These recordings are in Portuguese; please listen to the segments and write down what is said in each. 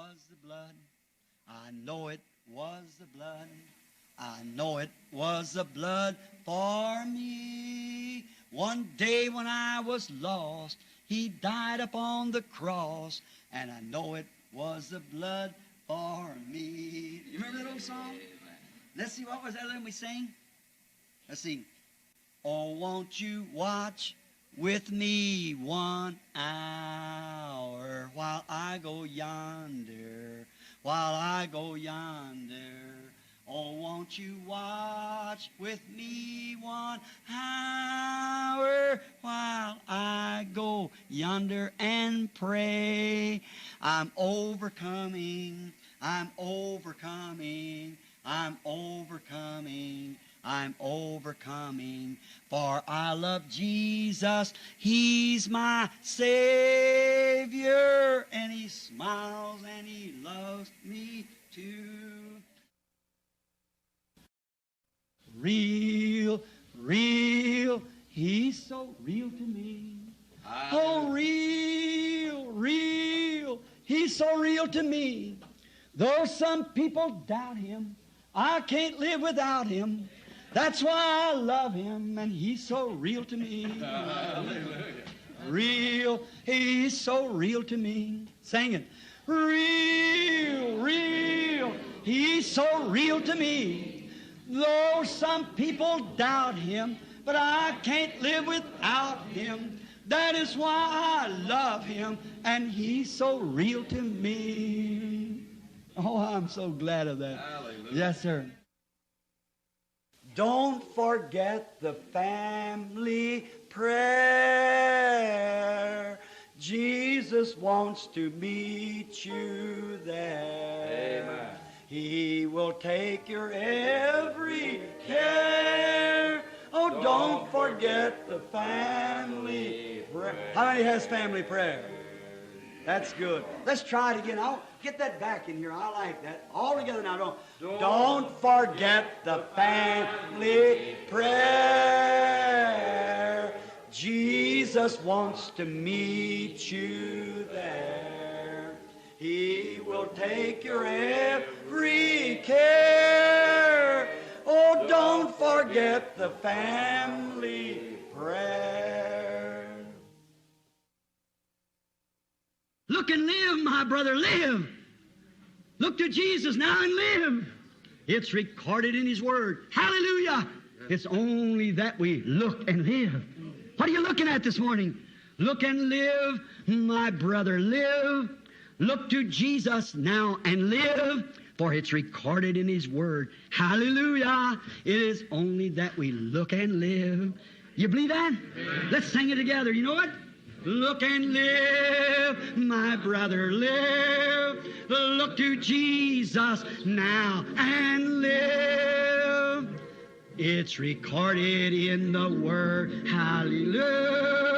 was the blood. I know it was the blood. I know it was the blood for me. One day when I was lost, He died upon the cross, and I know it was the blood for me. You remember that old song? Let's see, what was that we sang? Let's see. Oh, won't you watch with me 1 hour while I go yonder, while I go yonder. Oh, won't you watch with me 1 hour while I go yonder and pray? I'm overcoming, I'm overcoming, I'm overcoming, I'm overcoming, for I love Jesus. He's my Savior, and He smiles and He loves me too. Real, real, He's so real to me. Oh, real, real, He's so real to me. Though some people doubt Him, I can't live without Him. That's why I love Him, and He's so real to me. Hallelujah. Real, He's so real to me. Sing it. Real, real, He's so real to me. Though some people doubt Him, but I can't live without Him. That is why I love Him, and He's so real to me. Oh, I'm so glad of that. Hallelujah. Yes, sir. Don't forget the family prayer. Jesus wants to meet you there. Amen. He will take your every care. Oh, don't forget the family prayer. How many has family prayer? That's good. Let's try it again. I'll get that back in here. I like that. All together now. Don't forget the family prayer. Jesus wants to meet you there. He will take your every care. Oh, don't forget the family prayer. Look and live, my brother, live. Look to Jesus now and live. It's recorded in His Word. Hallelujah. It's only that we look and live. What are you looking at this morning? Look and live, my brother, live. Look to Jesus now and live, for it's recorded in His Word. Hallelujah. It is only that we look and live. You believe that? Amen. Let's sing it together. You know what? Look and live, my brother, live. Look to Jesus now and live. It's recorded in the Word. Hallelujah.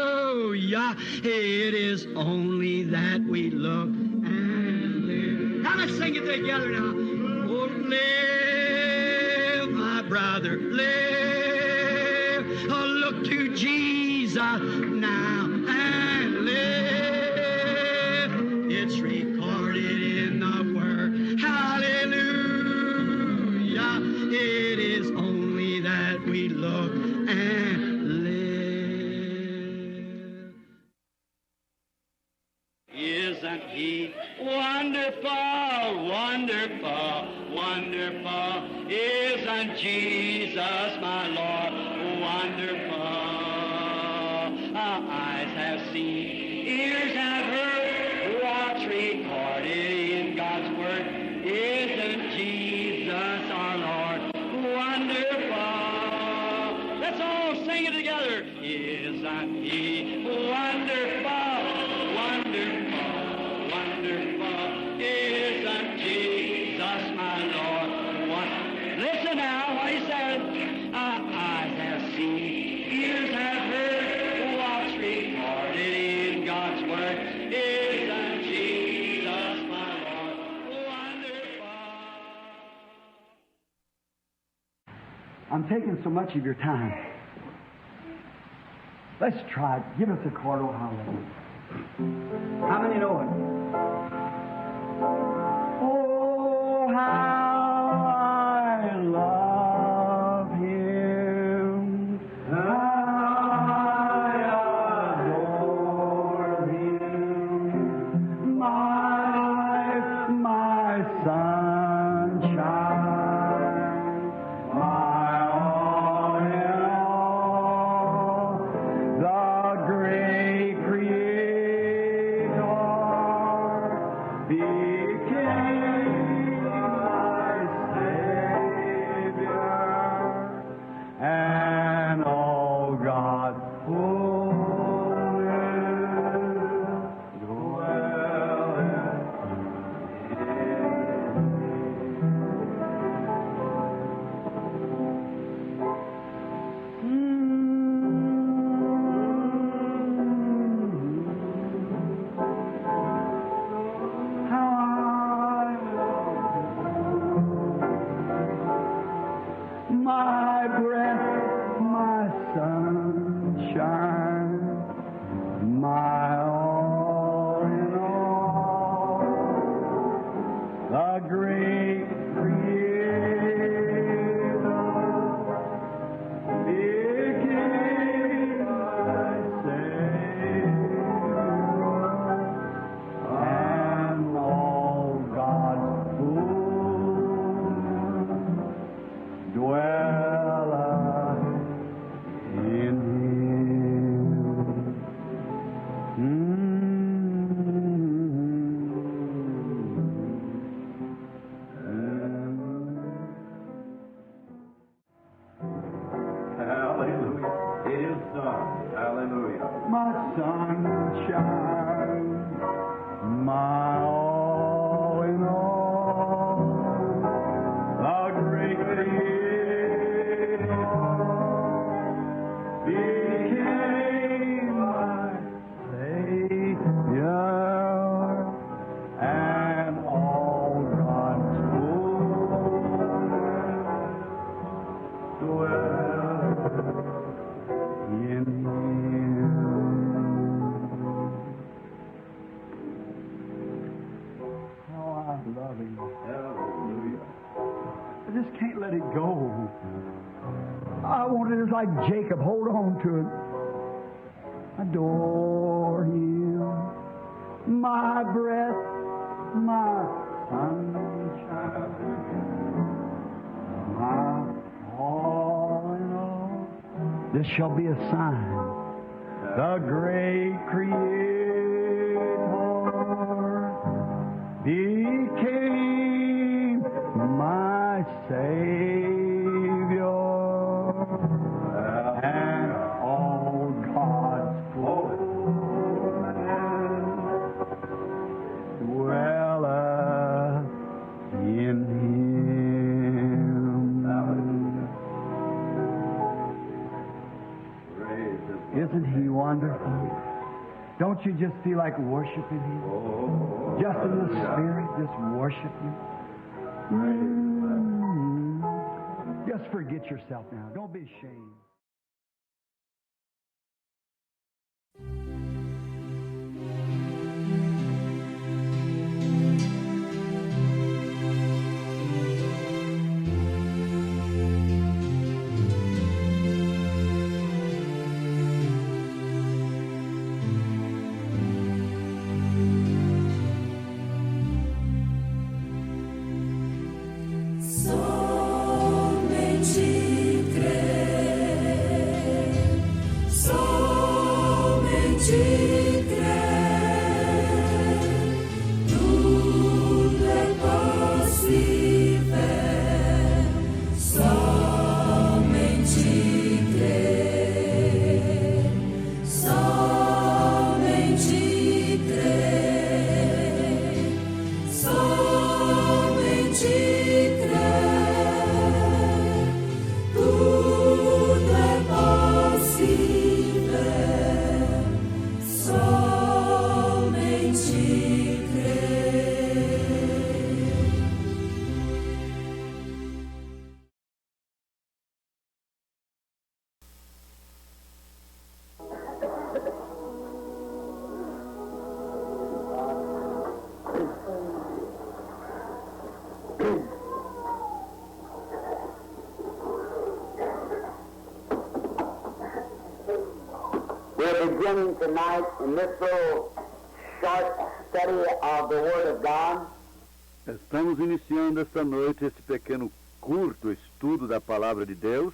It is only that we look and live. Now let's sing it together now. Oh, live, my brother, live. Oh, look to Jesus now and live. It's recorded in the Word. Hallelujah. It is only that we look and live. Isn't He wonderful, wonderful, wonderful? Isn't Jesus, my Lord, wonderful? Our eyes have seen, ears have heard, what's recorded in God's Word. Isn't Jesus, our Lord, wonderful? Let's all sing it together. Isn't He wonderful, wonderful, wonderful? Isn't Jesus, my Lord, wonderful? Listen now what He said. Our eyes have seen, ears have heard, what's recorded in God's Word. Isn't Jesus, my Lord, wonderful? I'm taking so much of your time. Let's try it. Give us a chord, oh hallelujah. How many know it? Oh, how I love Him. I adore Him. My sunshine, my all in all, the great Creator became my Savior, and all God's fullness dwelleth my breath, my sunshine, my all in all, the great Creator became my Savior, and all God's fullness dwelleth in Hallelujah. It is done. Hallelujah. my sunshine, my all in all, the great Creator became my Savior, and all God's fullness dwelleth in Him. How I love Him. Hallelujah. I just can't let it go. I want it just like Jacob, hold on to it. Adore Him. My breath, my sunshine, my all in all. This shall be a sign. The great Creator became my Savior, and all God's fullness dwelleth in Him. Praise His Isn't He wonderful? Don't you just feel like worshiping Him? Oh, Just in the hallelujah. Spirit, just worship Him. Just forget yourself now. Don't be ashamed. Somente crer, somente crer, tudo é possível. Somente crer, somente crer, somente tudo é possível. We're beginning tonight in this little short study of the Word of God. Estamos iniciando esta noite esse pequeno curto estudo da Palavra de Deus.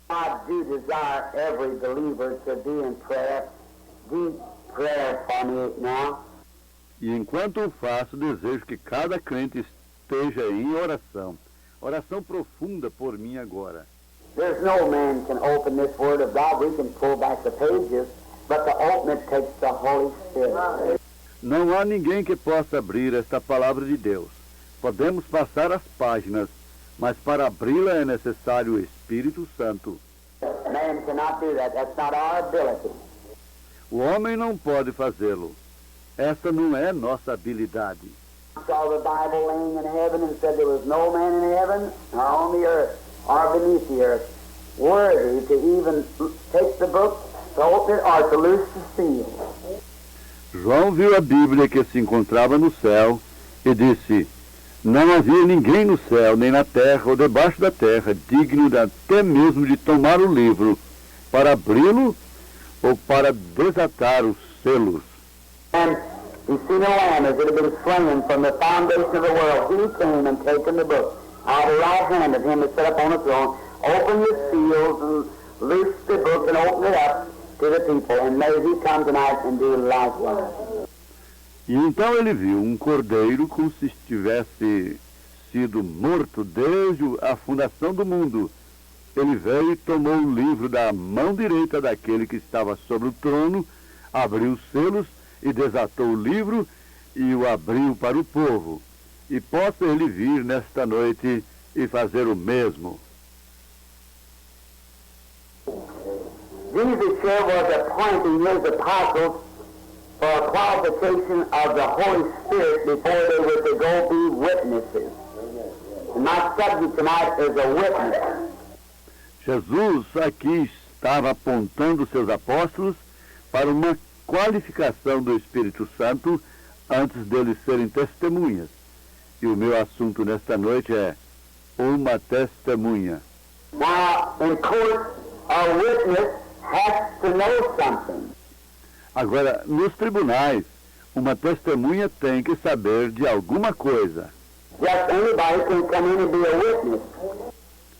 I do desire every believer to be in prayer, deep prayer for me now. E enquanto o faço, desejo que cada crente esteja em oração. Oração profunda por mim agora. There's no man can open this Word of God. We can pull back the pages, but to open it takes the Holy Spirit. Não há ninguém que possa abrir esta Palavra de Deus. Podemos passar as páginas, mas para abri-la é necessário o Espírito Santo. Man cannot do that. That's not our ability. O homem não pode fazê-lo. Essa não é nossa habilidade. I saw the Bible laying in heaven and said there was no man in heaven or on the earth or beneath the earth worthy to even take the book, to open it, or to loose the seal. João viu a Bíblia que se encontrava no céu e disse: não havia ninguém no céu, nem na terra ou debaixo da terra, digno até mesmo de tomar o livro, para abri-lo ou para desatar os selos. And you see no lamb as it had been slain from the foundation of the world. He came and taken the book out of the right hand of him that sat upon the throne, opened the seals and loosed the book and opened it up to the people. And may he come tonight and do likewise. E então ele viu um cordeiro como se tivesse sido morto desde a fundação do mundo. Ele veio e tomou o livro da mão direita daquele que estava sobre o trono, abriu os selos e desatou o livro e o abriu para o povo. E possa ele vir nesta noite e fazer o mesmo. Jesus here was appointing his apostles for a qualification of the Holy Spirit before they were to go be witnesses. And my subject tonight is a witness. Jesus aqui estava apontando seus apóstolos para uma qualificação do Espírito Santo antes deles serem testemunhas. E o meu assunto nesta noite é uma testemunha. Now, in court, a witness has to know something. Agora, nos tribunais, uma testemunha tem que saber de alguma coisa. Just anybody can come in and be a witness.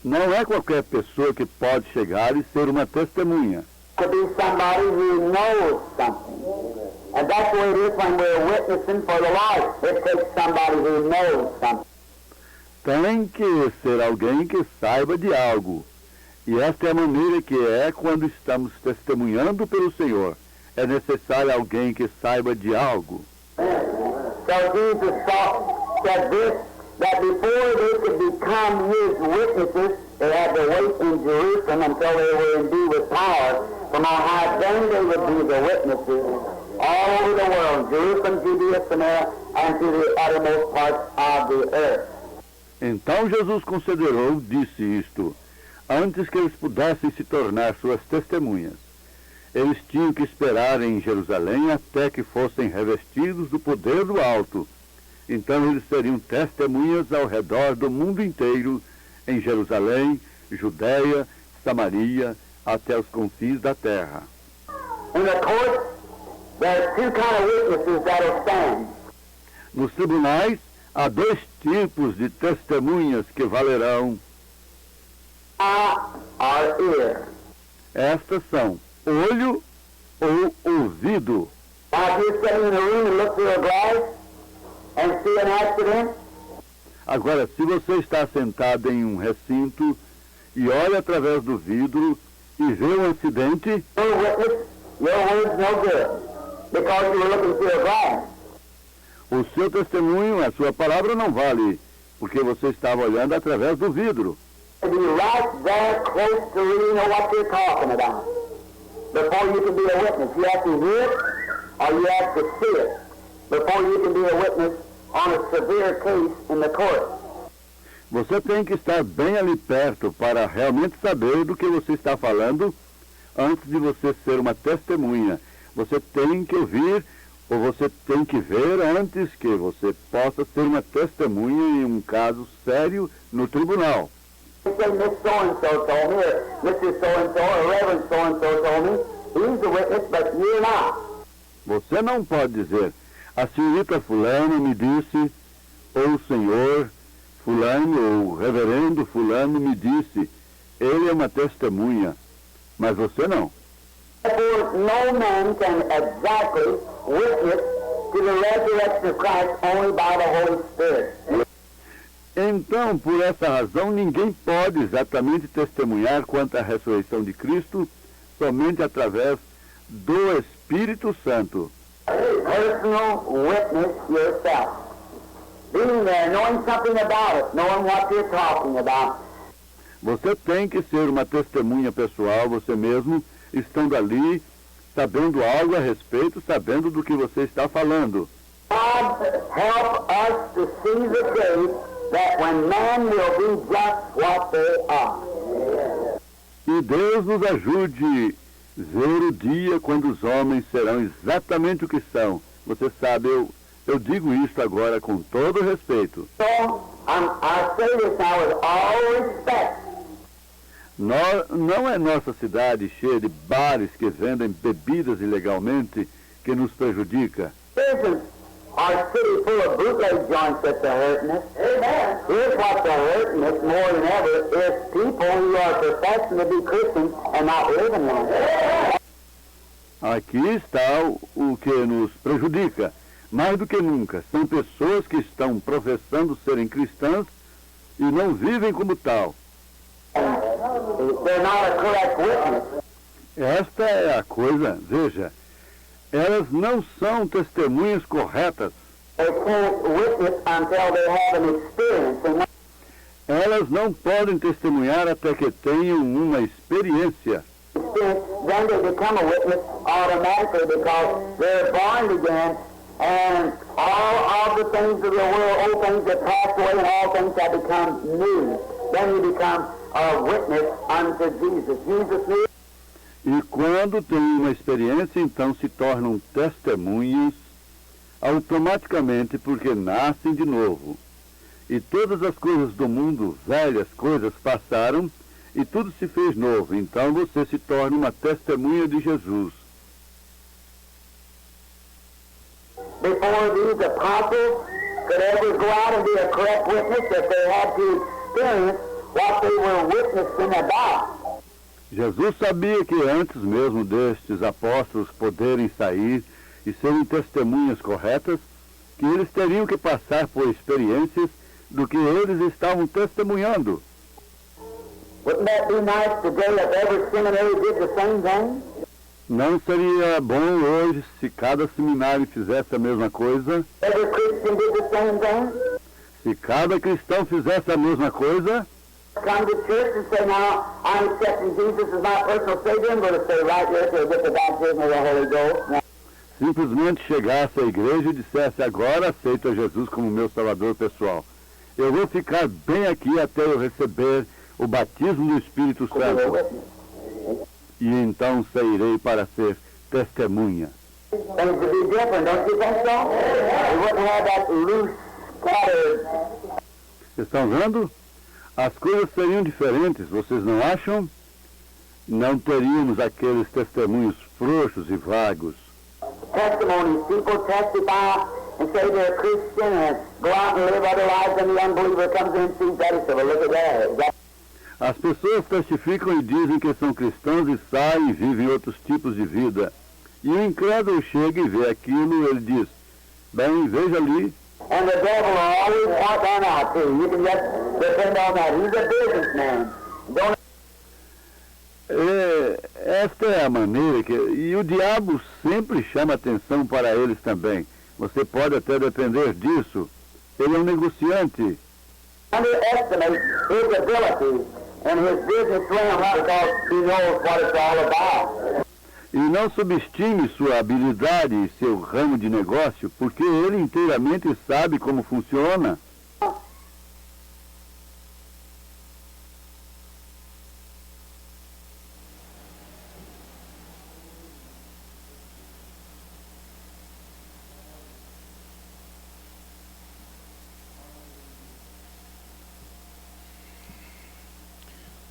Não é qualquer pessoa que pode chegar e ser uma testemunha. To be somebody who knows something. And that's the way it is when we're witnessing for the Lord. It takes somebody who knows something. Tem que ser alguém que saiba de algo. E esta é a maneira que é quando estamos testemunhando pelo Senhor. É necessário alguém que saiba de algo. So Jesus said this, that before they could become his witnesses, they had to wait in Jerusalem until they were endued with power from on high. Then they would be the witnesses all over the world, Jerusalem, Judea, Samaria, and to the uttermost parts of the earth. Então Jesus considerou, disse isto, antes que eles pudessem se tornar suas testemunhas. Eles tinham que esperar em Jerusalém até que fossem revestidos do poder do alto. Então eles seriam testemunhas ao redor do mundo inteiro, em Jerusalém, Judeia, Samaria, até os confins da terra. In the court, there are two kind of witnesses that will stand. Nos tribunais, há dois tipos de testemunhas que valerão. Eye or ear. Estas são olho ou ouvido. Now, if you're sitting in a room and look through a glass and see an accident, Agora, se você está sentado em um recinto e olha através do vidro e vê um acidente, your witness, your word's no good, because you were looking through a glass. o seu testemunho, a sua palavra não vale, porque você estava olhando através do vidro. To be right there close to really know what you're talking about. Before you can be a witness, you have to hear it or you have to see it. Before you can be a witness on a severe case in the court. Você tem que estar bem ali perto para realmente saber do que você está falando antes de você ser uma testemunha. Você tem que ouvir ou você tem que ver antes que você possa ser uma testemunha em um caso sério no tribunal. They say Miss So-and-so told me, or Mrs. So-and-so, or Reverend So-and-so told me. He's the witness, but you're not. Você não pode dizer, a senhorita fulano me disse, ou o senhor fulano, ou o reverendo fulano me disse. Ele é uma testemunha, mas você não. Therefore, no man can exactly witness to the resurrection of Christ only by the Holy Spirit. Então, por essa razão, ninguém pode exatamente testemunhar quanto à ressurreição de Cristo somente através do Espírito Santo. Personal witness yourself. Being there, knowing something about it, knowing what you're talking about. Você tem que ser uma testemunha pessoal, você mesmo, estando ali, sabendo algo a respeito, sabendo do que você está falando. God help us to see the day that when man will be just what they are. E Deus nos ajude a ver o dia quando os homens serão exatamente o que são. Você sabe, eu digo isso agora com todo respeito. So, I say this now with all respect. Não é nossa cidade cheia de bares que vendem bebidas ilegalmente que nos prejudica. Isn't our city full of bootleg joints that's hurting us? Amen. Here's what's hurting us more than ever is people who are professing to be Christians and not living one. Aqui está o que nos prejudica. Mais do que nunca, são pessoas que estão professando serem cristãs e não vivem como tal. They're not a correct witness. Esta é a coisa, veja, elas não são testemunhas corretas. They can't witness until they have an experience. And Elas não podem testemunhar até que tenham uma experiência. then they become a witness automatically because they're born again and all of the things of the world, old things have passed away and all things have become new. Then you become a witness unto Jesus. Jesus knew. E quando têm uma experiência, então se tornam testemunhas automaticamente porque nascem de novo. E todas as coisas do mundo, velhas coisas, passaram e tudo se fez novo. Então você se torna uma testemunha de Jesus. Before these apostles could ever go out and be a correct witness, that they had to experience what they were witnessing about. Jesus sabia que antes mesmo destes apóstolos poderem sair e serem testemunhas corretas, que eles teriam que passar por experiências do que eles estavam testemunhando. Wouldn't that be nice today if every seminary did the same thing? Não seria bom hoje se cada seminário fizesse a mesma coisa? Every Christian did the same thing? Se cada cristão fizesse a mesma coisa? Come to church and say, now, I'm accepting Jesus as my personal Savior. I'm going to stay right here till I get the baptism of the Holy Ghost. Now, Simplesmente chegasse à igreja e dissesse, agora aceito a Jesus como meu Salvador pessoal. Eu vou ficar bem aqui até eu receber o batismo do Espírito Santo. E então sairei para ser testemunha. things would be different, don't you think so? We wouldn't have that loose, scattered. Vocês estão vendo? As coisas seriam diferentes, vocês não acham? Não teríamos aqueles testemunhos frouxos e vagos. Testimonies. People testify and say they're a Christian and go out and live other lives, and the unbeliever comes in and sees that and says, well, look at that. As pessoas testificam e dizem que são cristãos e saem e vivem outros tipos de vida. E o incrédulo chega e vê aquilo e ele diz, bem, veja ali. And the devil will always point that out to you. You can just depend on that. He's a businessman. Don't Esta é a maneira que... E o diabo sempre chama atenção para eles também. Você pode até depender disso. Ele é um negociante. underestimate his abilities and his business realm because he knows what it's all about. E não subestime sua habilidade e seu ramo de negócio, porque ele inteiramente sabe como funciona.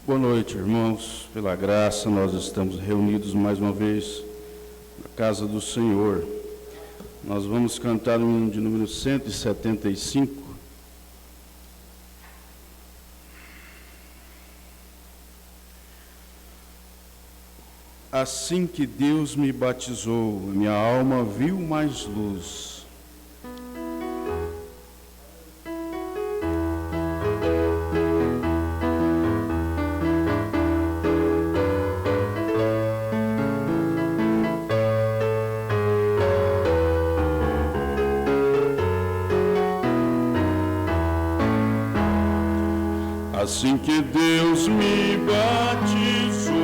Boa noite, irmãos. Pela graça, nós estamos reunidos mais uma vez na casa do Senhor. Nós vamos cantar o hino de número 175. Assim que Deus me batizou, minha alma viu mais luz. Assim que Deus me batizou,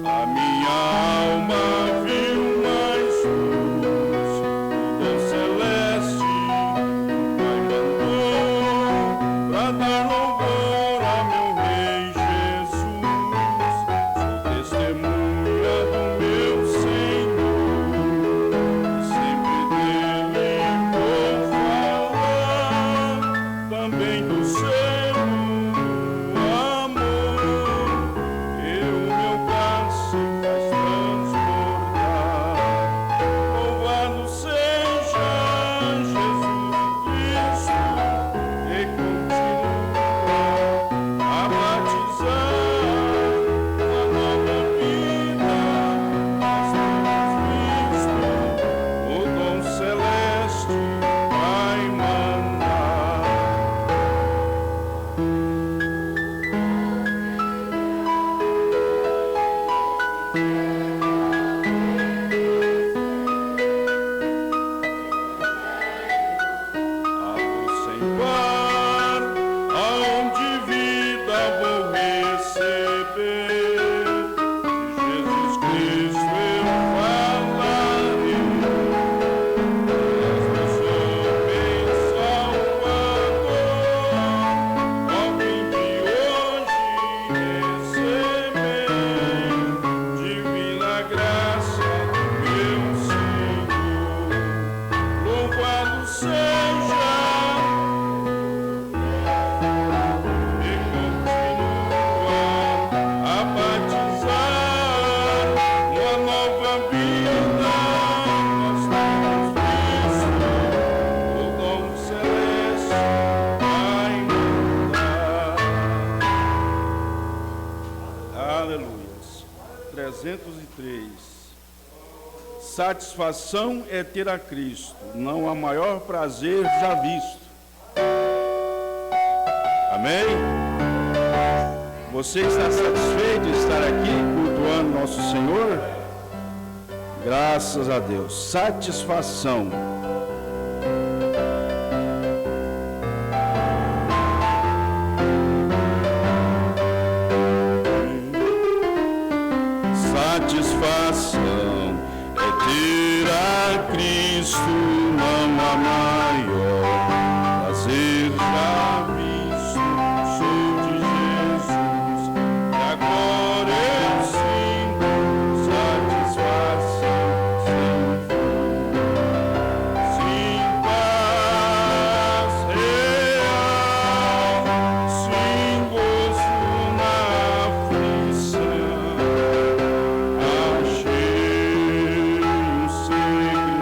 a minha alma viu mais luz. O dom celeste Pai mandou pra dar louvor a meu Rei Jesus. Sou testemunha do meu Senhor, e sempre dele vou falar, também do seu Satisfação é ter a Cristo, não há maior prazer já visto. Amém? Você está satisfeito de estar aqui cultuando nosso Senhor? Graças a Deus. Satisfação. Satisfação ter a Cristo, não há maior prazer já visto. Sou de Jesus e agora eu sinto satisfação sem fim. Sim, paz real, sim, gozo na aflição. Achei um segredo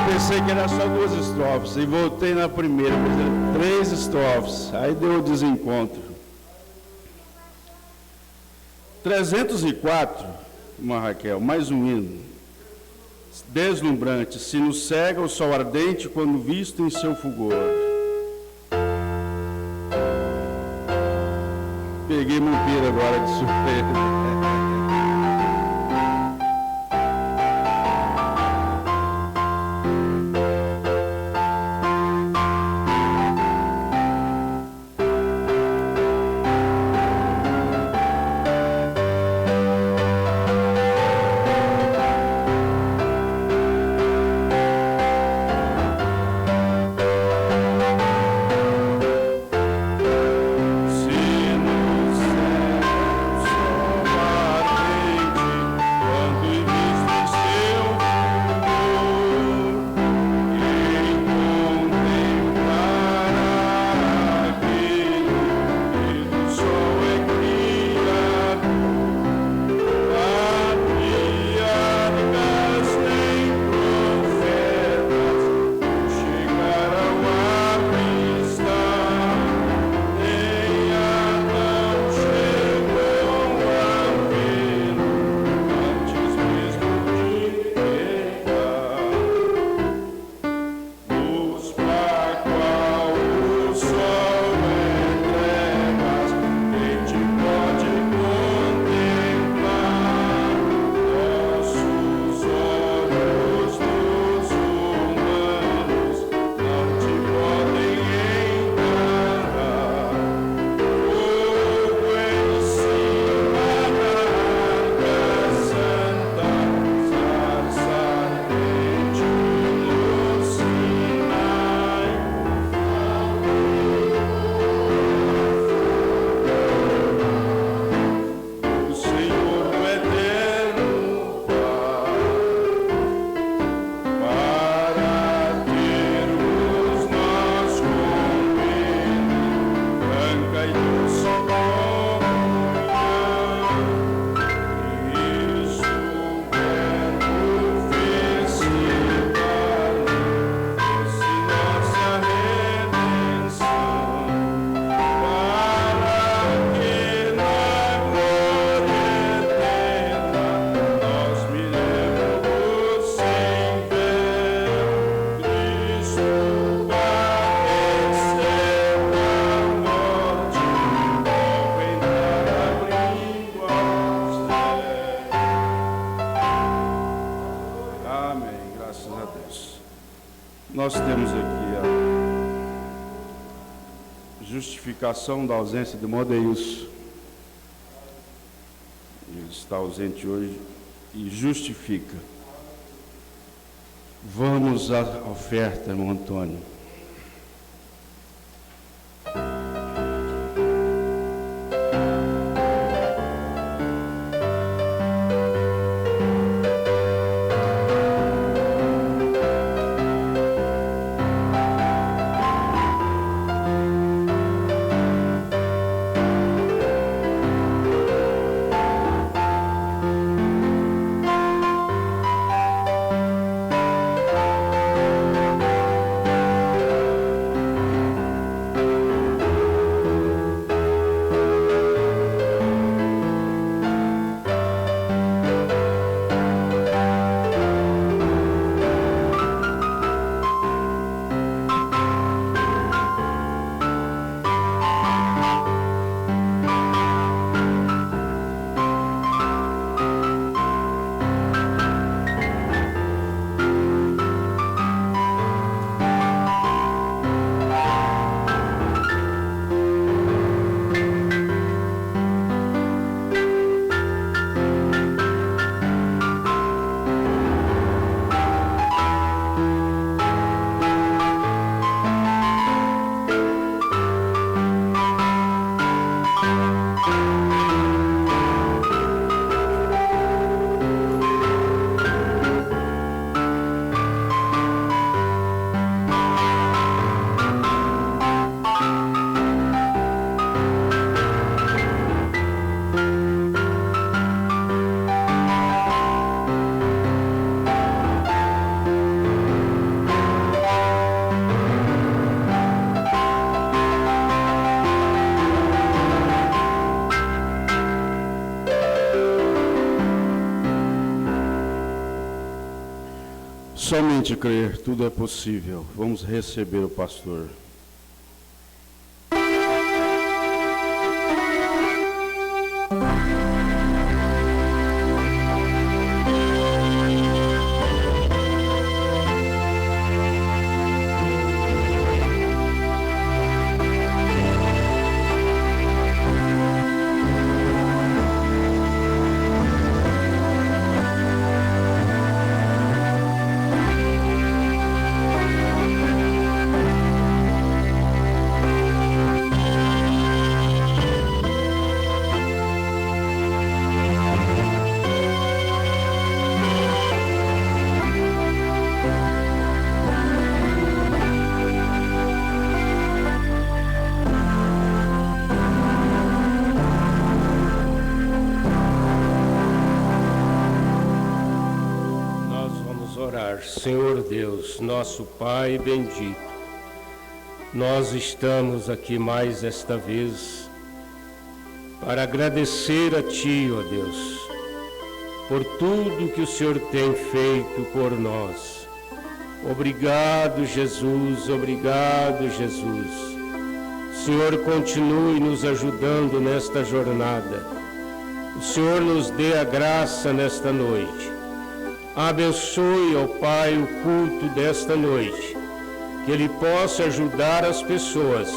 pensei que era só 2 estrofes e voltei na primeira, mas era 3 estrofes. Aí deu o desencontro. 304, irmã Raquel, mais um hino. Deslumbrante, se nos cega o sol ardente quando visto em seu fulgor. Peguei Monteiro agora de surpresa. Nós temos aqui a justificação da ausência de Modeus. Ele está ausente hoje e justifica. Vamos à oferta, irmão Antônio. Somente crer, tudo é possível. Vamos receber o pastor. Senhor Deus, nosso Pai bendito, nós estamos aqui mais esta vez para agradecer a Ti, ó Deus, por tudo que o Senhor tem feito por nós. Obrigado, Jesus, obrigado, Jesus. Senhor, continue nos ajudando nesta jornada. O Senhor nos dê a graça nesta noite. Abençoe, ó Pai, o culto desta noite, que ele possa ajudar as pessoas.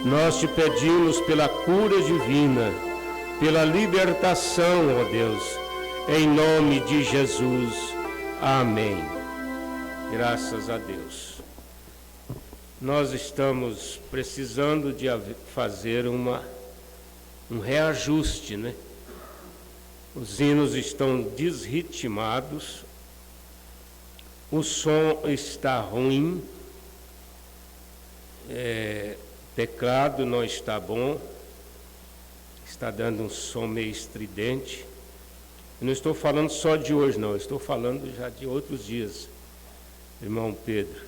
Nós te pedimos pela cura divina, pela libertação, ó Deus, em nome de Jesus. Amém. Graças a Deus. Nós estamos precisando de fazer um reajuste, né? Os hinos estão desritmados, o som está ruim, teclado não está bom, está dando um som meio estridente. Eu não estou falando só de hoje, não, eu estou falando já de outros dias, irmão Pedro.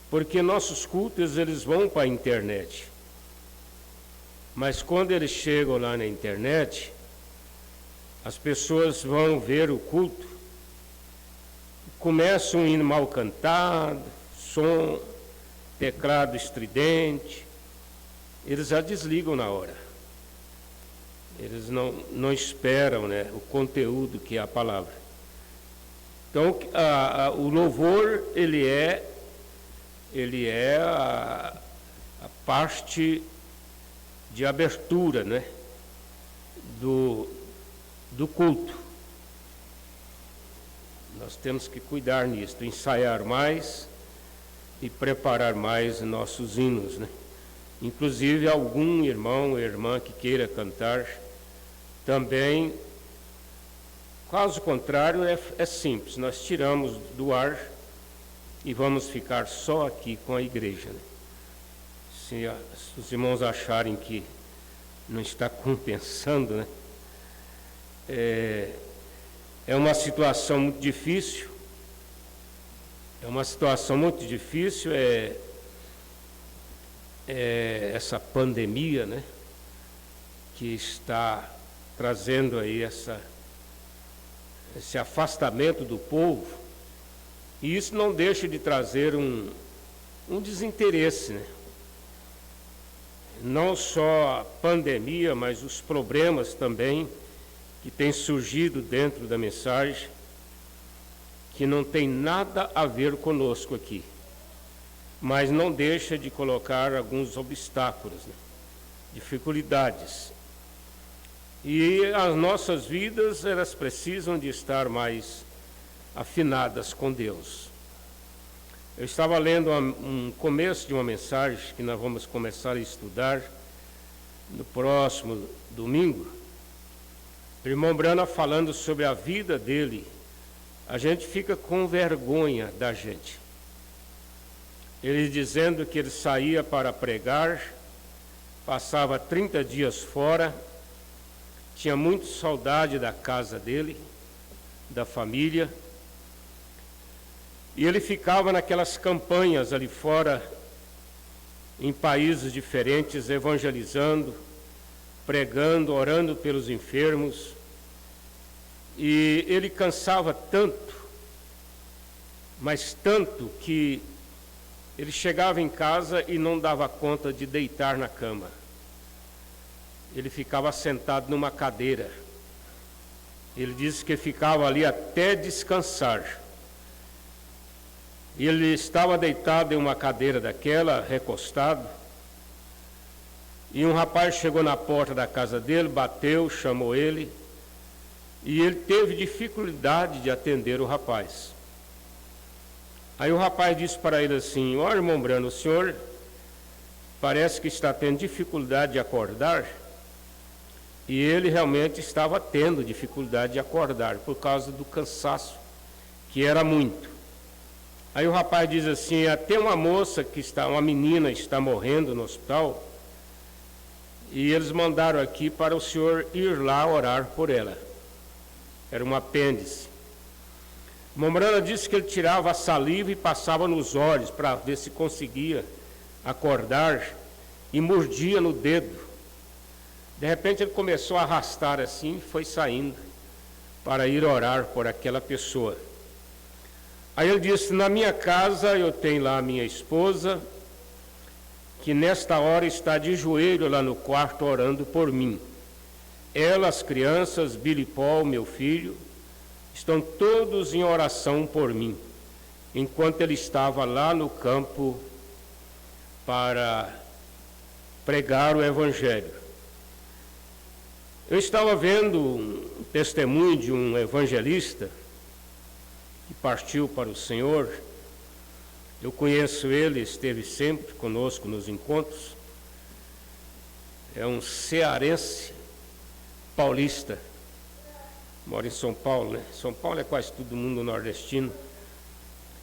Porque nossos cultos, eles vão para a internet. Mas quando eles chegam lá na internet, as pessoas vão ver o culto, começam um hino mal cantado, som, teclado estridente, eles já desligam na hora. Eles não esperam, né, o conteúdo que é a palavra. Então, o louvor, ele é a parte de abertura, né, do culto. Nós temos que cuidar nisso, ensaiar mais e preparar mais nossos hinos, né? Inclusive, algum irmão ou irmã que queira cantar, também, caso contrário, é simples, nós tiramos do ar e vamos ficar só aqui com a igreja, né? Se os irmãos acharem que não está compensando, né? É uma situação muito difícil, essa pandemia, né, que está trazendo aí esse afastamento do povo, e isso não deixa de trazer um desinteresse, né? Não só a pandemia, mas os problemas também que tem surgido dentro da mensagem, que não tem nada a ver conosco aqui, mas não deixa de colocar alguns obstáculos, né? Dificuldades. E as nossas vidas, elas precisam de estar mais afinadas com Deus. Eu estava lendo um começo de uma mensagem que nós vamos começar a estudar no próximo domingo. O irmão Brana falando sobre a vida dele, a gente fica com vergonha da gente. Ele dizendo que ele saía para pregar, passava 30 dias fora, tinha muita saudade da casa dele, da família, e ele ficava naquelas campanhas ali fora, em países diferentes, evangelizando, pregando, orando pelos enfermos, e ele cansava tanto mas tanto que ele chegava em casa e não dava conta de deitar na cama. Ele ficava sentado numa cadeira. Ele disse que ficava ali até descansar. E ele estava deitado em uma cadeira daquela, recostado, e um rapaz chegou na porta da casa dele, bateu, chamou ele, e ele teve dificuldade de atender o rapaz. Aí o rapaz disse para ele assim: olha, irmão Brano, o senhor parece que está tendo dificuldade de acordar. E ele realmente estava tendo dificuldade de acordar, por causa do cansaço, que era muito. Aí o rapaz diz assim: até uma moça uma menina está morrendo no hospital, e eles mandaram aqui para o senhor ir lá orar por ela. Era um apêndice. Mombrana disse que ele tirava a saliva e passava nos olhos para ver se conseguia acordar, e mordia no dedo. De repente ele começou a arrastar assim e foi saindo para ir orar por aquela pessoa. Aí ele disse: na minha casa eu tenho lá a minha esposa, que nesta hora está de joelho lá no quarto orando por mim. Ela, as crianças, Billy Paul, meu filho, estão todos em oração por mim, enquanto ele estava lá no campo para pregar o Evangelho. Eu estava vendo um testemunho de um evangelista que partiu para o Senhor. Eu conheço ele, esteve sempre conosco nos encontros. É um cearense paulista, mora em São Paulo, né? São Paulo é quase todo mundo nordestino.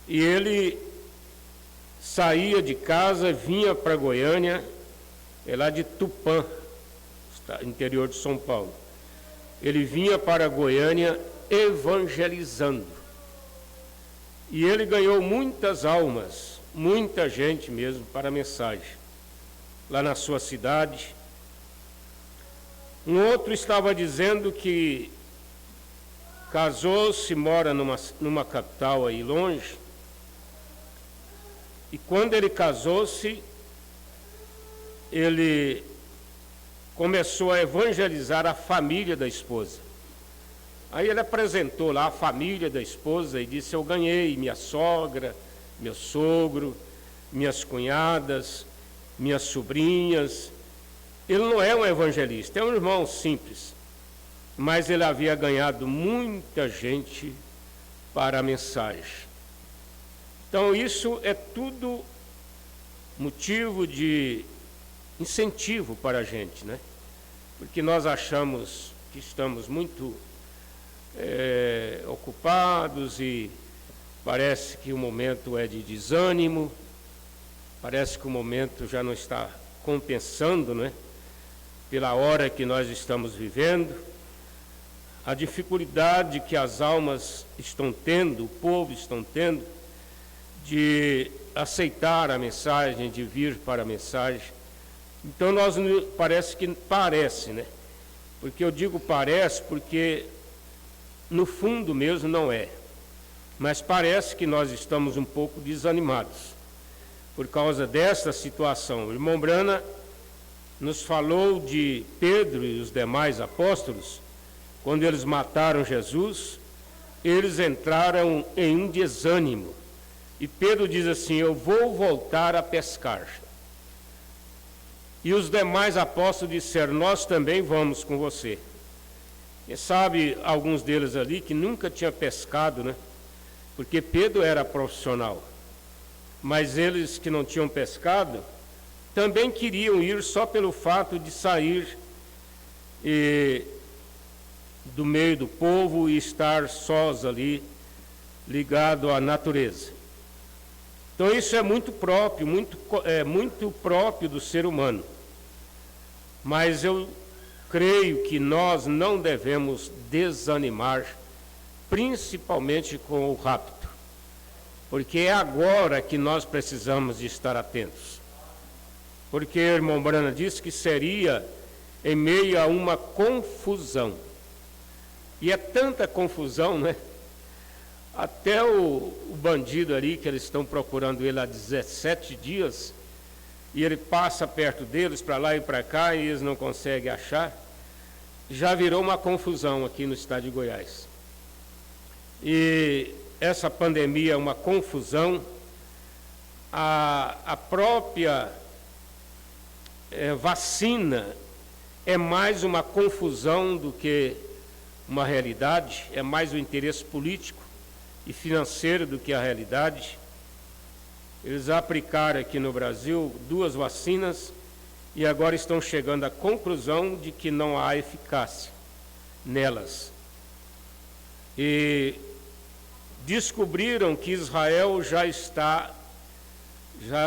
E ele saía de casa, vinha para Goiânia, é lá de Tupã, interior de São Paulo. Ele vinha para Goiânia evangelizando. E ele ganhou muitas almas, muita gente mesmo, para a mensagem, lá na sua cidade. Um outro estava dizendo que casou-se, mora numa capital aí longe, e quando ele casou-se, ele começou a evangelizar a família da esposa. Aí ele apresentou lá a família da esposa e disse: eu ganhei minha sogra, meu sogro, minhas cunhadas, minhas sobrinhas. Ele não é um evangelista, é um irmão simples, mas ele havia ganhado muita gente para a mensagem. Então isso é tudo motivo de incentivo para a gente, né? Porque nós achamos que estamos muito ocupados e parece que o momento é de desânimo, parece que o momento já não está compensando, né? Pela hora que nós estamos vivendo, a dificuldade que as almas estão tendo, o povo estão tendo, de aceitar a mensagem, de vir para a mensagem. Então nós parece, né? Porque eu digo parece porque no fundo mesmo não é. Mas parece que nós estamos um pouco desanimados por causa desta situação. O irmão Brana nos falou de Pedro e os demais apóstolos. Quando eles mataram Jesus, eles entraram em um desânimo. E Pedro diz assim: eu vou voltar a pescar. E os demais apóstolos disseram: nós também vamos com você. E sabe, alguns deles ali que nunca tinha pescado, né? Porque Pedro era profissional. Mas eles que não tinham pescado também queriam ir só pelo fato de sair do meio do povo e estar sós ali, ligado à natureza. Então isso é muito próprio, muito próprio do ser humano. Mas eu creio que nós não devemos desanimar, principalmente com o rapto, porque é agora que nós precisamos de estar atentos. Porque o irmão Brana disse que seria em meio a uma confusão. E é tanta confusão, né? Até o bandido ali, que eles estão procurando ele há 17 dias, e ele passa perto deles, para lá e para cá, e eles não conseguem achar, já virou uma confusão aqui no estado de Goiás. E essa pandemia é uma confusão. A própria vacina é mais uma confusão do que uma realidade, é mais o interesse político e financeiro do que a realidade. Eles aplicaram aqui no Brasil 2 vacinas e agora estão chegando à conclusão de que não há eficácia nelas. E descobriram que Israel já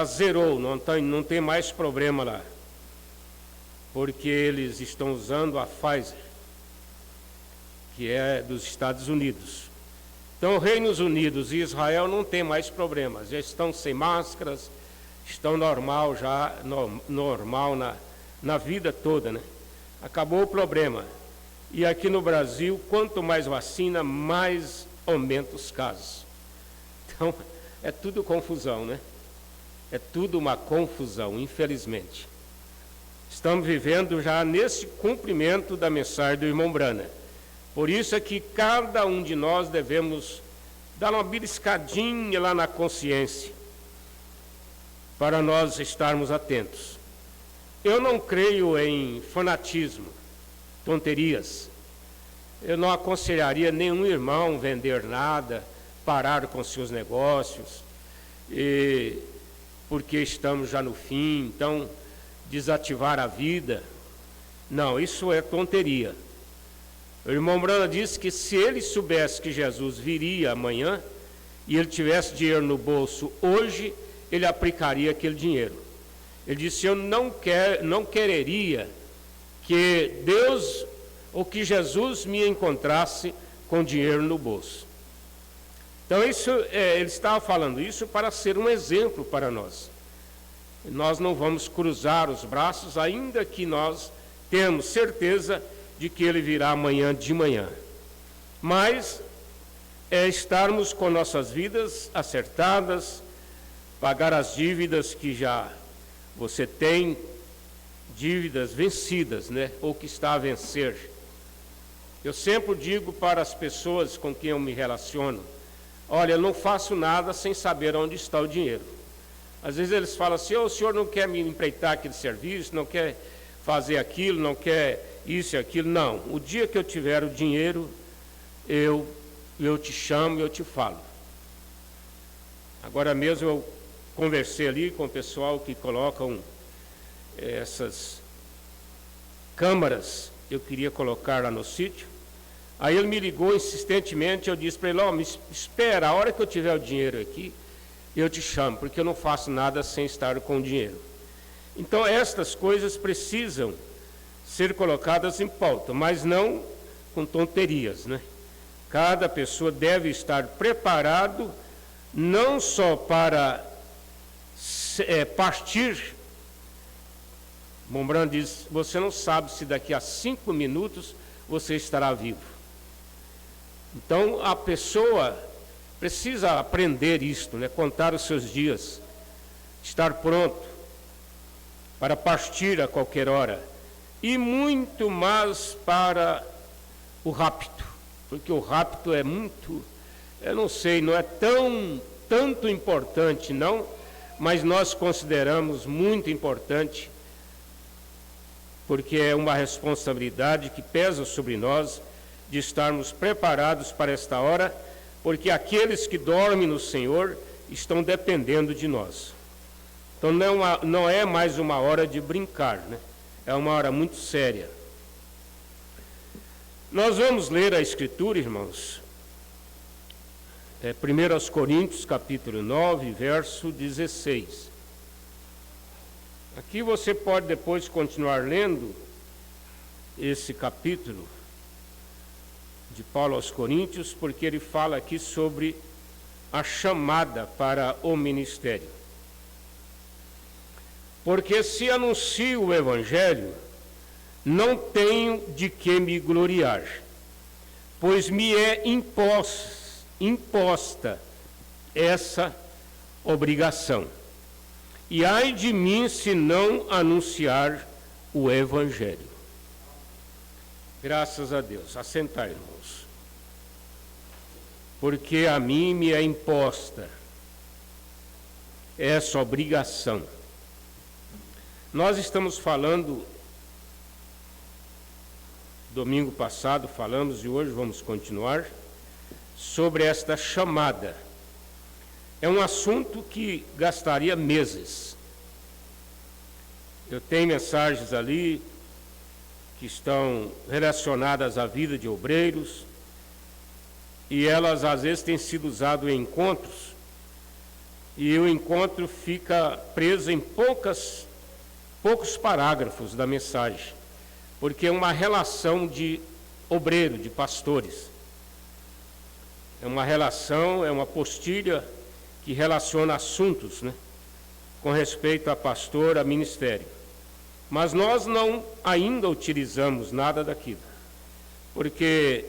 zerou, não tem mais problema lá, porque eles estão usando a Pfizer, que é dos Estados Unidos. Então, Reinos Unidos e Israel não tem mais problemas, já estão sem máscaras, estão normal na vida toda, né? Acabou o problema. E aqui no Brasil, quanto mais vacina, mais aumenta os casos. Então, é tudo confusão, né? É tudo uma confusão, infelizmente. Estamos vivendo já nesse cumprimento da mensagem do irmão Brana. Por isso é que cada um de nós devemos dar uma beliscadinha lá na consciência, para nós estarmos atentos. Eu não creio em fanatismo, tonterias. Eu não aconselharia nenhum irmão vender nada, parar com seus negócios, porque estamos já no fim, então desativar a vida. Não, isso é tonteria. O irmão Brana disse que se ele soubesse que Jesus viria amanhã e ele tivesse dinheiro no bolso hoje, ele aplicaria aquele dinheiro. Ele disse: eu não quereria que Deus ou que Jesus me encontrasse com dinheiro no bolso. Então ele estava falando isso para ser um exemplo para nós. Nós não vamos cruzar os braços, ainda que nós temos certeza de que ele virá amanhã de manhã. Mas é estarmos com nossas vidas acertadas, pagar as dívidas que já você tem, dívidas vencidas, né? Ou que está a vencer. Eu sempre digo para as pessoas com quem eu me relaciono: olha, eu não faço nada sem saber onde está o dinheiro. Às vezes eles falam assim: o senhor não quer me empreitar aquele serviço, não quer fazer aquilo, não quer isso e aquilo. Não, o dia que eu tiver o dinheiro, eu te chamo e eu te falo. Agora mesmo eu conversei ali com o pessoal que colocam essas câmaras, eu queria colocar lá no sítio. Aí ele me ligou insistentemente, eu disse para ele: me espera, a hora que eu tiver o dinheiro aqui, eu te chamo, porque eu não faço nada sem estar com o dinheiro. Então estas coisas precisam ser colocadas em pauta, mas não com tonterias, né? Cada pessoa deve estar preparado não só para partir. Mombrand diz: você não sabe se daqui a 5 minutos você estará vivo. Então a pessoa precisa aprender isto, né? Contar os seus dias, estar pronto para partir a qualquer hora, e muito mais para o rapto, porque o rapto é muito, eu não sei, não é tanto importante não, mas nós consideramos muito importante, porque é uma responsabilidade que pesa sobre nós, de estarmos preparados para esta hora, porque aqueles que dormem no Senhor estão dependendo de nós. Então não é mais uma hora de brincar, né? É uma hora muito séria. Nós vamos ler a Escritura, irmãos. 1 Coríntios, capítulo 9, verso 16. Aqui você pode depois continuar lendo esse capítulo de Paulo aos Coríntios, porque ele fala aqui sobre a chamada para o ministério. Porque se anuncio o Evangelho, não tenho de que me gloriar, pois me é imposta essa obrigação. E ai de mim se não anunciar o Evangelho. Graças a Deus. Assentai, irmãos. Porque a mim me é imposta essa obrigação. Nós estamos falando, domingo passado falamos e hoje vamos continuar, sobre esta chamada. É um assunto que gastaria meses. Eu tenho mensagens ali que estão relacionadas à vida de obreiros e elas às vezes têm sido usadas em encontros e o encontro fica preso em poucos parágrafos da mensagem, porque é uma relação de obreiro, de pastores. É uma relação, é uma postilha que relaciona assuntos, né, com respeito a pastor, a ministério. Mas nós não ainda utilizamos nada daquilo, porque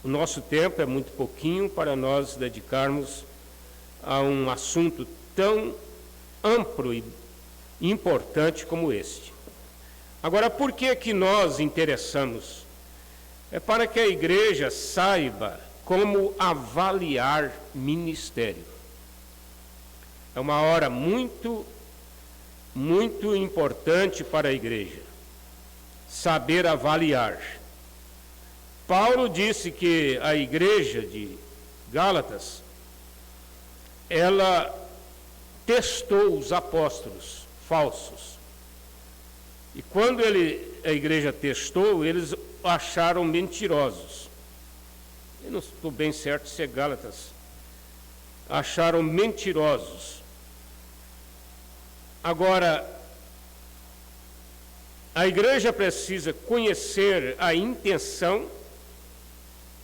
o nosso tempo é muito pouquinho para nós dedicarmos a um assunto tão amplo e importante como este. Agora, por que nós interessamos? É para que a igreja saiba como avaliar ministério. É uma hora muito importante para a igreja, saber avaliar. Paulo disse que a igreja de Gálatas, ela testou os apóstolos falsos. E quando a igreja testou, eles acharam mentirosos. Eu não estou bem certo se é Gálatas. Acharam mentirosos. Agora, a igreja precisa conhecer a intenção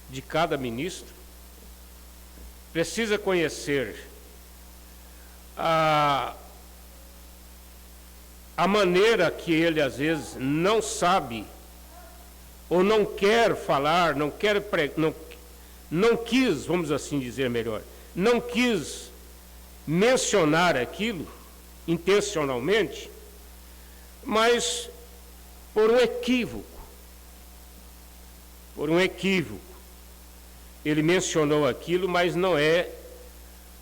de cada ministro, precisa conhecer a maneira que ele às vezes não sabe ou não quer falar, não quis, vamos assim dizer melhor, não quis mencionar aquilo intencionalmente, mas por um equívoco, ele mencionou aquilo, mas não é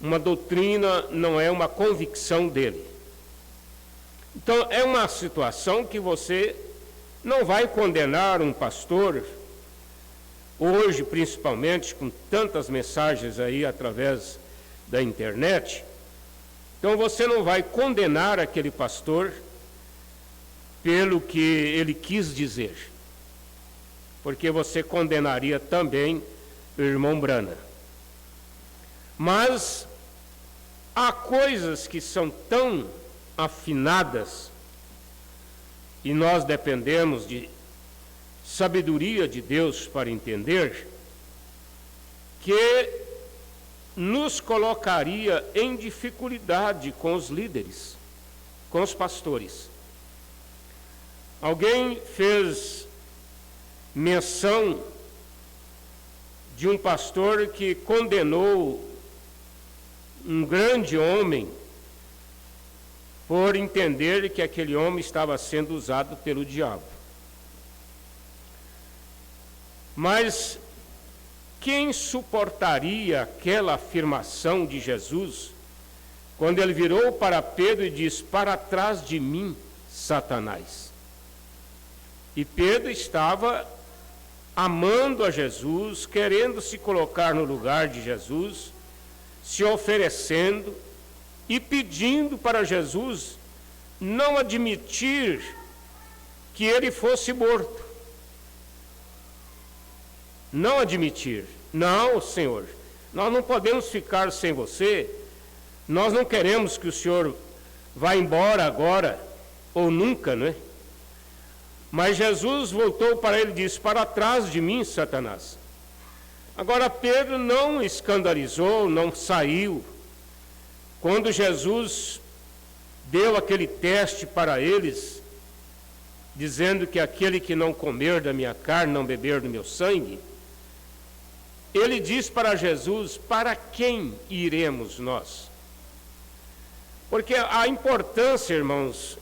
uma doutrina, não é uma convicção dele. Então, é uma situação que você não vai condenar um pastor, hoje principalmente, com tantas mensagens aí através da internet. Então, você não vai condenar aquele pastor pelo que ele quis dizer, porque você condenaria também o irmão Brana. Mas há coisas que são tão afinadas e nós dependemos de sabedoria de Deus para entender, que nos colocaria em dificuldade com os líderes, com os pastores. Alguém fez menção de um pastor que condenou um grande homem por entender que aquele homem estava sendo usado pelo diabo. Mas quem suportaria aquela afirmação de Jesus quando ele virou para Pedro e disse: "Para trás de mim, Satanás"? E Pedro estava amando a Jesus, querendo se colocar no lugar de Jesus, se oferecendo e pedindo para Jesus não admitir que ele fosse morto. Não admitir. Não, Senhor, nós não podemos ficar sem você, nós não queremos que o Senhor vá embora agora ou nunca, não é? Mas Jesus voltou para ele e disse: "Para trás de mim, Satanás". Agora Pedro não escandalizou, não saiu. Quando Jesus deu aquele teste para eles, dizendo que aquele que não comer da minha carne, não beber do meu sangue, ele diz para Jesus: para quem iremos nós? Porque a importância, irmãos,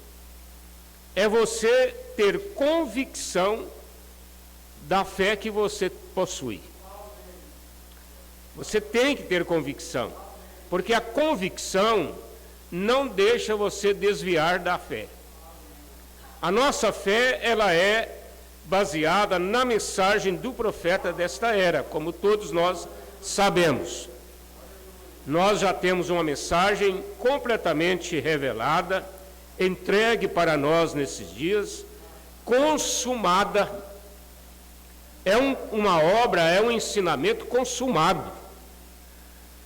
é você ter convicção da fé que você possui. Você tem que ter convicção, porque a convicção não deixa você desviar da fé. A nossa fé, ela é baseada na mensagem do profeta desta era, como todos nós sabemos. Nós já temos uma mensagem completamente revelada, entregue para nós nesses dias, consumada. É uma obra, é um ensinamento consumado.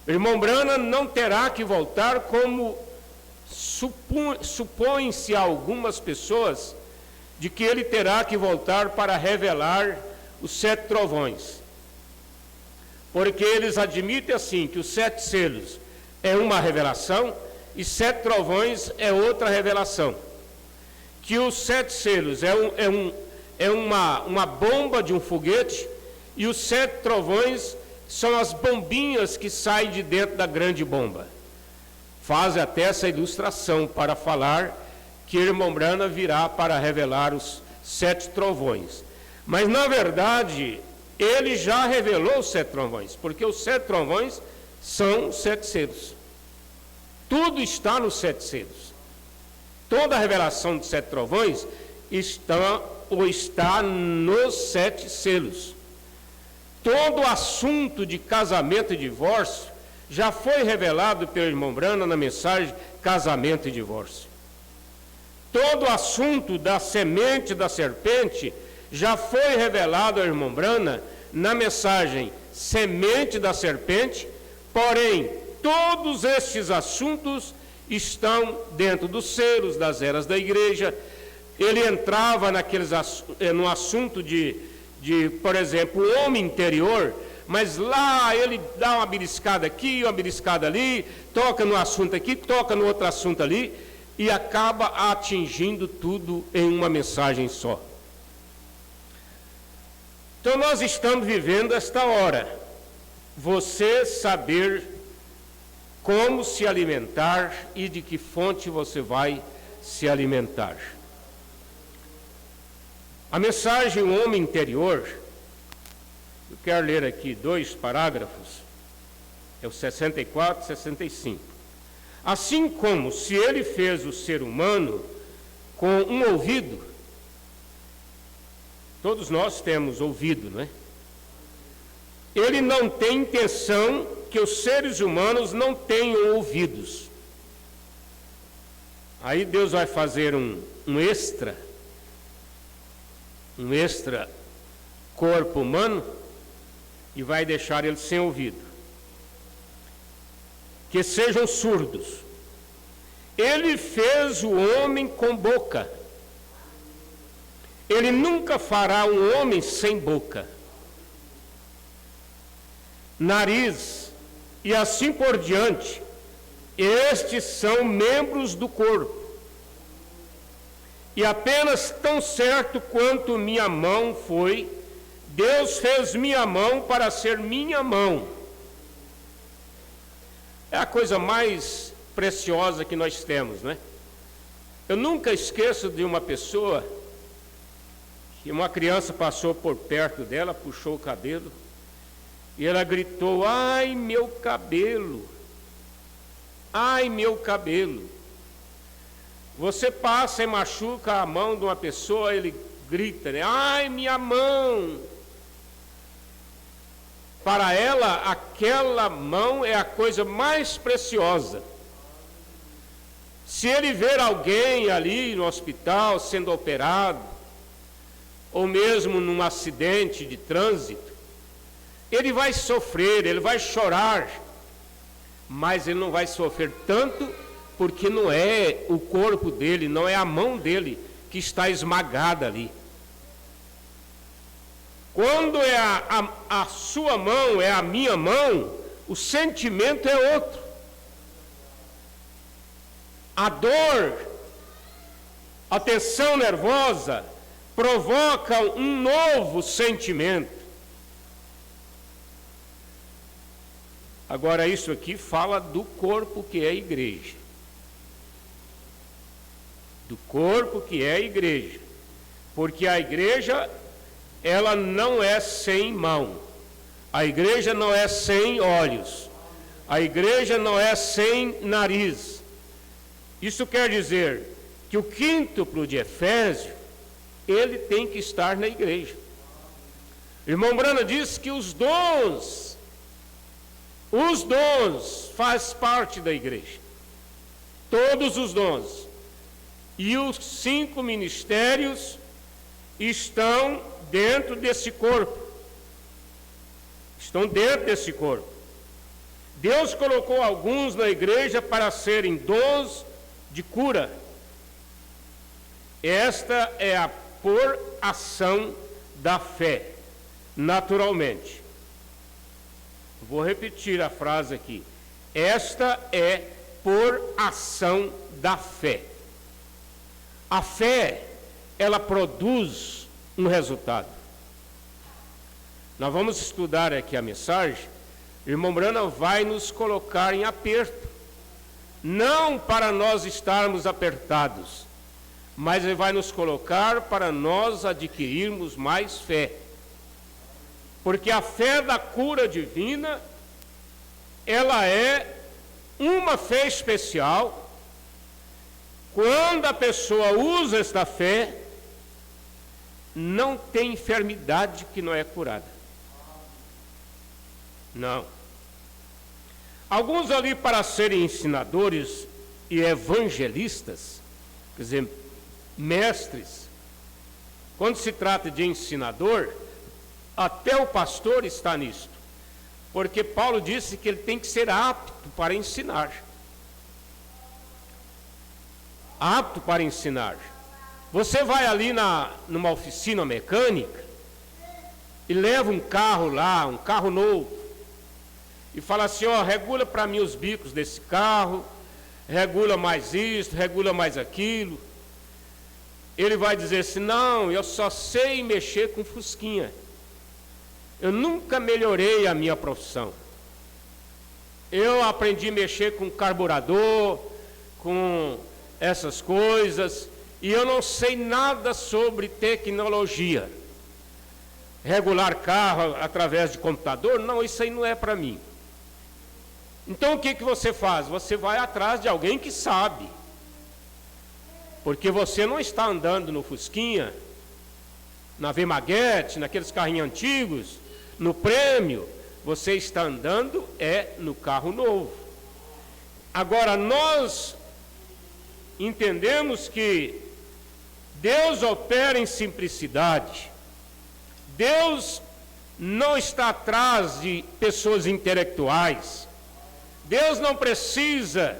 O irmão Branham não terá que voltar, como supõe-se a algumas pessoas, de que ele terá que voltar para revelar os 7 trovões. Porque eles admitem assim, que os 7 selos é uma revelação e 7 trovões é outra revelação. Que os 7 selos é uma bomba de um foguete, e os 7 trovões são as bombinhas que saem de dentro da grande bomba. Faz até essa ilustração para falar que o irmão Branham virá para revelar os 7 trovões. Mas, na verdade, ele já revelou os 7 trovões, porque os 7 trovões são os 7 selos. Tudo está nos 7 selos. Toda a revelação dos 7 trovões está nos 7 selos. Todo o assunto de casamento e divórcio já foi revelado pelo irmão Branham na mensagem Casamento e Divórcio. Todo o assunto da semente da serpente já foi revelado ao irmão Branham na mensagem Semente da Serpente, porém, todos estes assuntos estão dentro dos selos, das eras da igreja. Ele entrava no assunto de, por exemplo, o homem interior, mas lá ele dá uma beliscada aqui, uma beliscada ali, toca no assunto aqui, toca no outro assunto ali, e acaba atingindo tudo em uma mensagem só. Então nós estamos vivendo esta hora, você saber como se alimentar e de que fonte você vai se alimentar. A mensagem O Homem Interior, eu quero ler aqui 2 parágrafos, é o 64 e 65. Assim como se ele fez o ser humano com um ouvido, todos nós temos ouvido, não é? Ele não tem intenção que os seres humanos não tenham ouvidos. Aí Deus vai fazer um extra corpo humano e vai deixar ele sem ouvido. Que sejam surdos. Ele fez o homem com boca. Ele nunca fará um homem sem boca, nariz e assim por diante. Estes são membros do corpo. E apenas tão certo quanto minha mão foi, Deus fez minha mão para ser minha mão. É a coisa mais preciosa que nós temos, né? Eu nunca esqueço de uma pessoa que uma criança passou por perto dela, puxou o cabelo, e ela gritou: ai, meu cabelo! Ai, meu cabelo! Você passa e machuca a mão de uma pessoa, ele grita, né? Ai, minha mão! Para ela, aquela mão é a coisa mais preciosa. Se ele ver alguém ali no hospital sendo operado, ou mesmo num acidente de trânsito, ele vai sofrer, ele vai chorar, mas ele não vai sofrer tanto, porque não é o corpo dele, não é a mão dele que está esmagada ali. Quando é a sua mão, é a minha mão, o sentimento é outro. A dor, a tensão nervosa, provoca um novo sentimento. Agora, isso aqui fala do corpo que é a igreja. Do corpo que é a igreja. Porque a igreja, ela não é sem mão. A igreja não é sem olhos. A igreja não é sem nariz. Isso quer dizer que o quíntuplo de Efésio, ele tem que estar na igreja. Irmão Branham diz que os dons faz parte da igreja. Todos os dons. E os 5 ministérios estão dentro desse corpo. Estão dentro desse corpo. Deus colocou alguns na igreja para serem dons de cura. Esta é a por ação da fé, naturalmente. Vou repetir a frase aqui. Esta é por ação da fé. A fé, ela produz um resultado. Nós vamos estudar aqui a mensagem. O irmão Branham vai nos colocar em aperto. Não para nós estarmos apertados, mas ele vai nos colocar para nós adquirirmos mais fé. Porque a fé da cura divina, ela é uma fé especial. Quando a pessoa usa esta fé, não tem enfermidade que não é curada. Não. Alguns ali, para serem ensinadores e evangelistas, quer dizer, mestres, quando se trata de ensinador, até o pastor está nisto, porque Paulo disse que ele tem que ser apto para ensinar. Apto para ensinar. Você vai ali numa oficina mecânica e leva um carro lá, um carro novo, e fala assim, ó, regula para mim os bicos desse carro, regula mais isso, regula mais aquilo. Ele vai dizer assim, não, eu só sei mexer com fusquinha. Eu nunca melhorei a minha profissão. Eu aprendi a mexer com carburador, com essas coisas, e eu não sei nada sobre tecnologia. Regular carro através de computador, não, isso aí não é para mim. Então o que você faz? Você vai atrás de alguém que sabe. Porque você não está andando no Fusquinha, na V-Maguete, naqueles carrinhos antigos, no prêmio. Você está andando no carro novo. Agora, nós entendemos que Deus opera em simplicidade. Deus não está atrás de pessoas intelectuais. Deus não precisa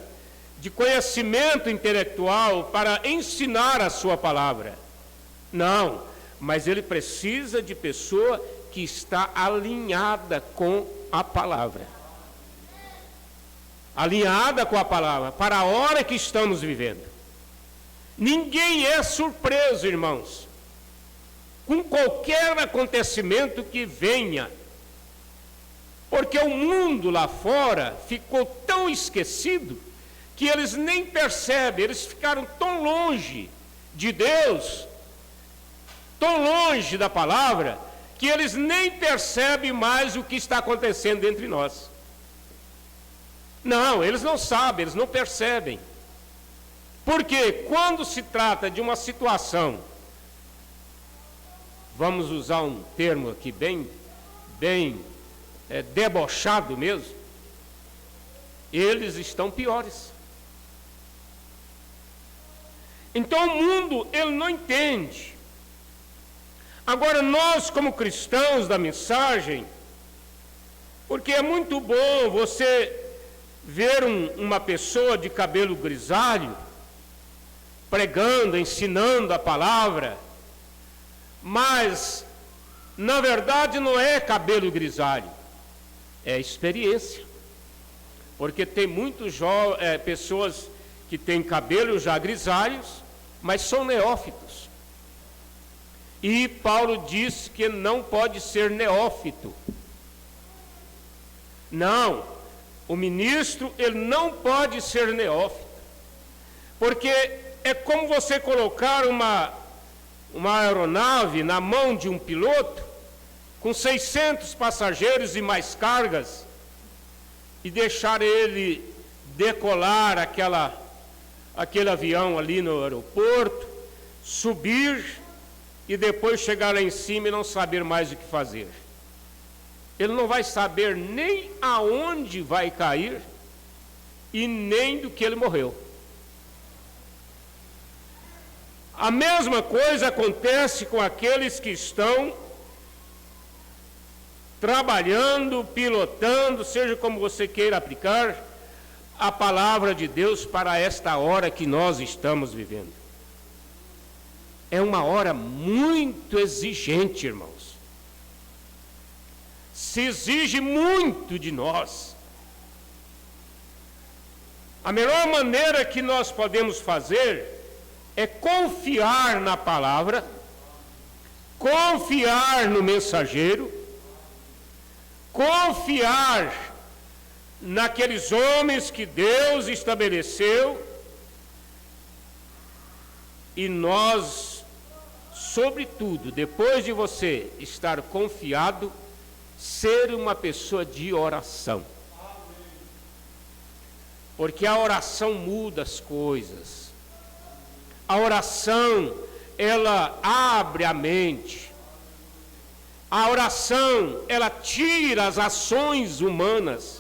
de conhecimento intelectual para ensinar a sua palavra. Não, mas ele precisa de pessoa que está alinhada com a palavra. Alinhada com a palavra, para a hora que estamos vivendo. Ninguém é surpreso, irmãos, com qualquer acontecimento que venha. Porque o mundo lá fora ficou tão esquecido que eles nem percebem, eles ficaram tão longe de Deus, tão longe da palavra, que eles nem percebem mais o que está acontecendo entre nós. Não, eles não sabem, eles não percebem. Porque quando se trata de uma situação, vamos usar um termo aqui bem debochado mesmo, eles estão piores. Então o mundo, ele não entende. Agora nós, como cristãos da mensagem, porque é muito bom você ver uma pessoa de cabelo grisalho, pregando, ensinando a palavra, mas, na verdade, não é cabelo grisalho, é experiência. Porque tem muitas pessoas que têm cabelos já grisalhos, mas são neófitos. E Paulo disse que não pode ser neófito. Não, O ministro, ele não pode ser neófito, porque é como você colocar uma aeronave na mão de um piloto, com 600 passageiros e mais cargas, e deixar ele decolar aquele avião ali no aeroporto, subir e depois chegar lá em cima e não saber mais o que fazer. Ele não vai saber nem aonde vai cair e nem do que ele morreu. A mesma coisa acontece com aqueles que estão trabalhando, pilotando, seja como você queira aplicar a palavra de Deus para esta hora que nós estamos vivendo. É uma hora muito exigente, irmãos. Se exige muito de nós. A melhor maneira que nós podemos fazer é confiar na palavra, confiar no mensageiro, confiar naqueles homens que Deus estabeleceu, e nós, sobretudo, depois de você estar confiado, ser uma pessoa de oração. Porque a oração muda as coisas. A oração, ela abre a mente. A oração, ela tira as ações humanas.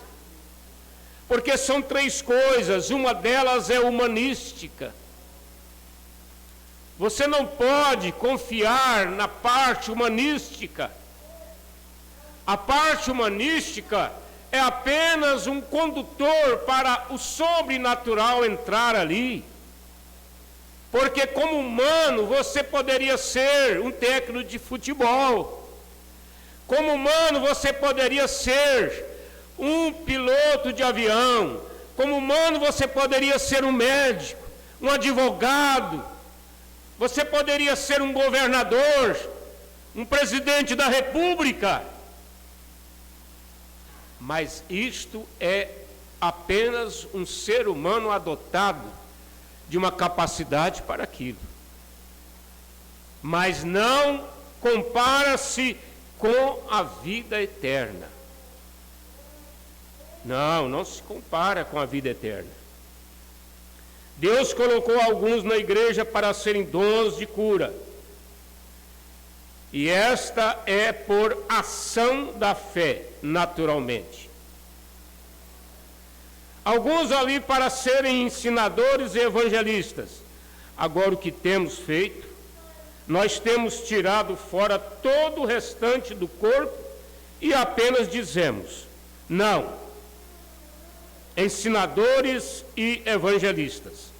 Porque são três coisas, uma delas é humanística. Você não pode confiar na parte humanística. A parte humanística é apenas um condutor para o sobrenatural entrar ali. Porque como humano, você poderia ser um técnico de futebol. Como humano, você poderia ser um piloto de avião. Como humano, você poderia ser um médico, um advogado. Você poderia ser um governador, um presidente da República. Mas isto é apenas um ser humano adotado de uma capacidade para aquilo. Mas não compara-se com a vida eterna. Não se compara com a vida eterna. Deus colocou alguns na igreja para serem dons de cura. E esta é por ação da fé, naturalmente. Alguns ali para serem ensinadores e evangelistas. Agora o que temos feito, nós temos tirado fora todo o restante do corpo e apenas dizemos, não, ensinadores e evangelistas.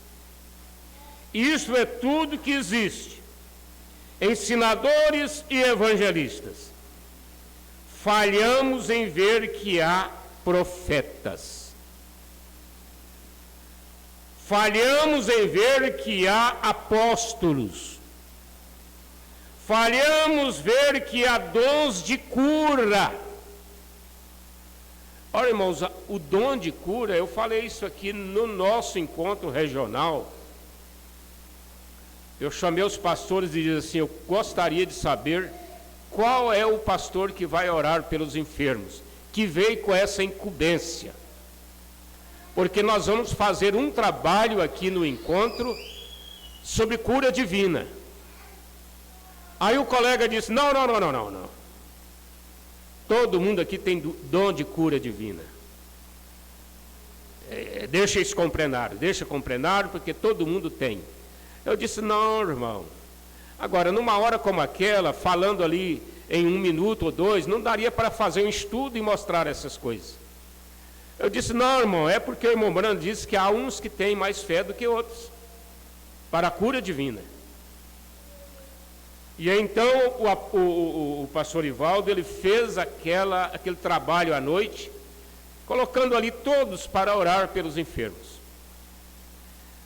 Isso é tudo que existe. Ensinadores e evangelistas. Falhamos em ver que há profetas. Falhamos em ver que há apóstolos. Falhamos ver que há dons de cura. Olha, irmãos, o dom de cura, eu falei isso aqui no nosso encontro regional. Eu chamei os pastores e disse assim, eu gostaria de saber qual é o pastor que vai orar pelos enfermos, que veio com essa incumbência. Porque nós vamos fazer um trabalho aqui no encontro sobre cura divina. Aí o colega disse, não. Todo mundo aqui tem dom de cura divina. Deixa isso compreender, porque todo mundo tem. Eu disse, não, irmão. Agora, numa hora como aquela, falando ali em 1 minuto ou 2, não daria para fazer um estudo e mostrar essas coisas. Eu disse, não, irmão, é porque o irmão Brando disse que há uns que têm mais fé do que outros, para a cura divina. E então o pastor Ivaldo, ele fez aquele trabalho à noite, colocando ali todos para orar pelos enfermos.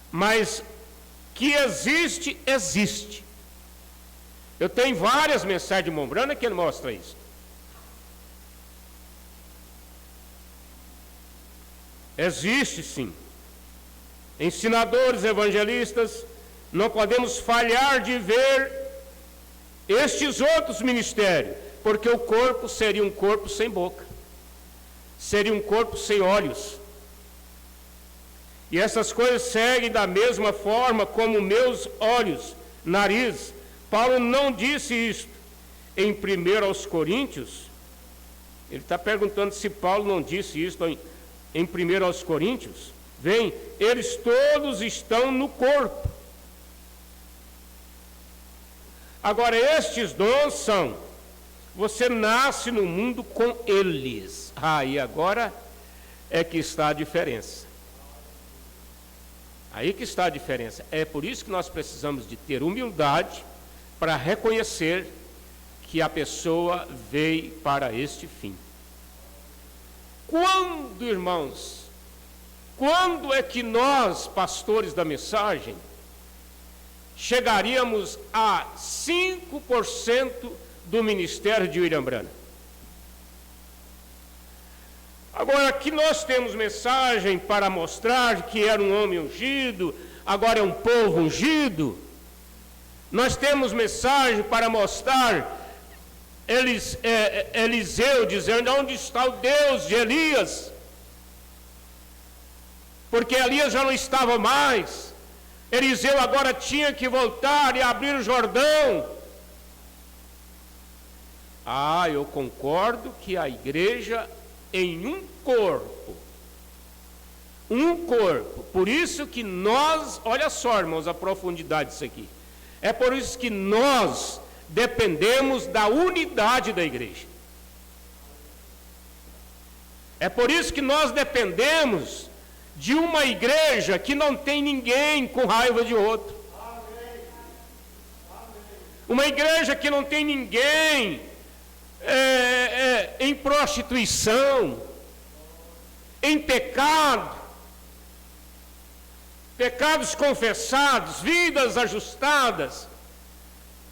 Mas que existe. Eu tenho várias mensagens de Mombrana que ele mostra isso. Existe sim. Ensinadores, evangelistas, não podemos falhar de ver estes outros ministérios, porque o corpo seria um corpo sem boca, seria um corpo sem olhos. E essas coisas seguem da mesma forma como meus olhos, nariz. Paulo não disse isso em 1 aos Coríntios. Ele está perguntando se Paulo não disse isso em 1 aos Coríntios. Vem, eles todos estão no corpo. Agora, estes dons são, você nasce no mundo com eles. E agora é que está a diferença. Aí que está a diferença. É por isso que nós precisamos de ter humildade para reconhecer que a pessoa veio para este fim. Quando, irmãos, quando é que nós, pastores da mensagem, chegaríamos a 5% do ministério de William Branham? Agora, aqui nós temos mensagem para mostrar que era um homem ungido, agora é um povo ungido. Nós temos mensagem para mostrar Eliseu dizendo: onde está o Deus de Elias? Porque Elias já não estava mais. Eliseu agora tinha que voltar e abrir o Jordão. Eu concordo que a igreja em um corpo. Por isso que nós, olha só, irmãos, a profundidade disso aqui. É por isso que nós dependemos da unidade da igreja. É por isso que nós dependemos de uma igreja que não tem ninguém com raiva de outro. Uma igreja que não tem ninguém em prostituição, em pecado, pecados confessados, vidas ajustadas,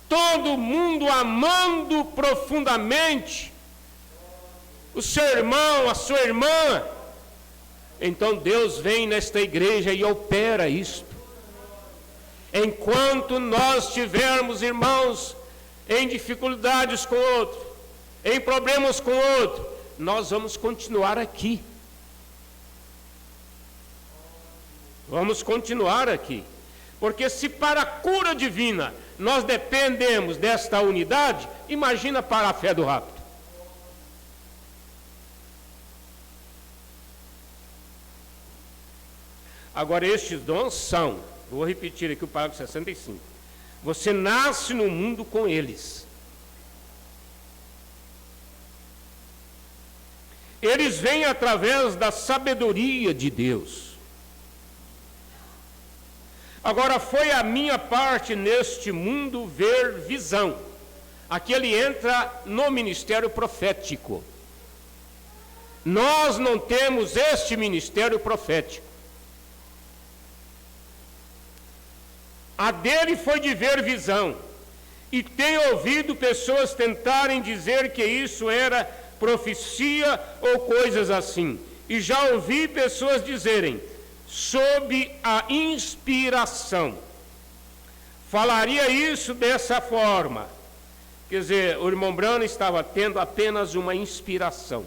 todo mundo amando profundamente o seu irmão, a sua irmã. Então Deus vem nesta igreja e opera isto. Enquanto nós tivermos, irmãos, em dificuldades com o outro, em problemas com o outro, nós vamos continuar aqui. Vamos continuar aqui. Porque se para a cura divina nós dependemos desta unidade, imagina para a fé do rapto. Agora, estes dons são, vou repetir aqui o parágrafo 65. Você nasce no mundo com eles. Eles vêm através da sabedoria de Deus. Agora, foi a minha parte neste mundo ver visão. Aqui ele entra no ministério profético. Nós não temos este ministério profético. A dele foi de ver visão. E tenho ouvido pessoas tentarem dizer que isso era profecia ou coisas assim. E já ouvi pessoas dizerem: sob a inspiração. Falaria isso dessa forma. Quer dizer, o irmão Branham estava tendo apenas uma inspiração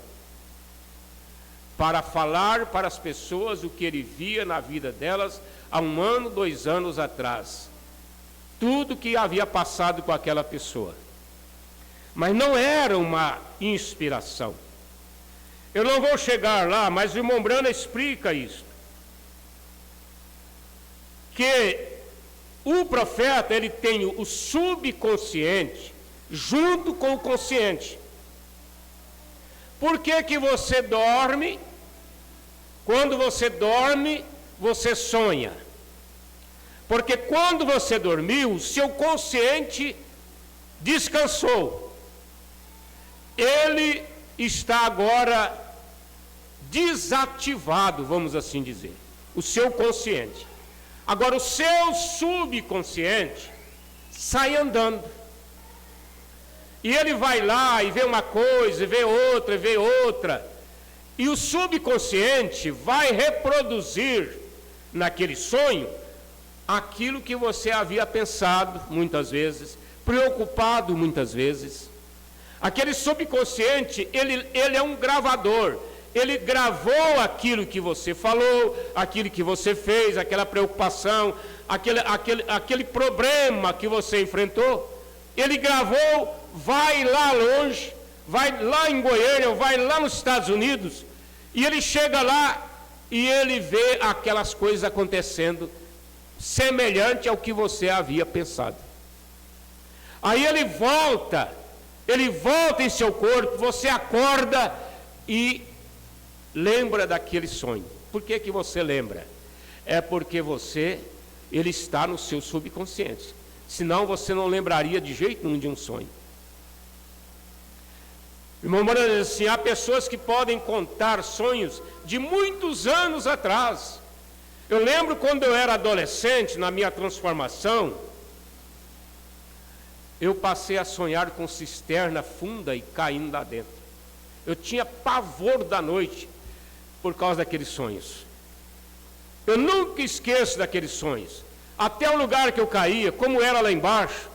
para falar para as pessoas o que ele via na vida delas há 1 ano, 2 anos atrás. Tudo que havia passado com aquela pessoa. Mas não era uma inspiração. Eu não vou chegar lá, mas o irmão Branham explica isso. Que o profeta, ele tem o subconsciente junto com o consciente. Por que que você dorme? Quando você dorme, você sonha. Porque quando você dormiu, o seu consciente descansou. Ele está agora desativado, vamos assim dizer. O seu consciente. Agora, o seu subconsciente sai andando. E ele vai lá e vê uma coisa, e vê outra, E o subconsciente vai reproduzir naquele sonho aquilo que você havia pensado muitas vezes, preocupado muitas vezes. Aquele subconsciente, ele é um gravador. Ele gravou aquilo que você falou, aquilo que você fez, aquela preocupação, aquele problema que você enfrentou. Ele gravou, vai lá longe, vai lá em Goiânia, vai lá nos Estados Unidos, e ele chega lá e ele vê aquelas coisas acontecendo semelhante ao que você havia pensado. Aí ele volta em seu corpo, você acorda e lembra daquele sonho. Por que que você lembra? É porque ele está no seu subconsciente. Senão você não lembraria de jeito nenhum de um sonho. Irmão Morano diz assim, há pessoas que podem contar sonhos de muitos anos atrás. Eu lembro quando eu era adolescente, na minha transformação, eu passei a sonhar com cisterna funda e caindo lá dentro. Eu tinha pavor da noite por causa daqueles sonhos. Eu nunca esqueço daqueles sonhos. Até o lugar que eu caía, como era lá embaixo,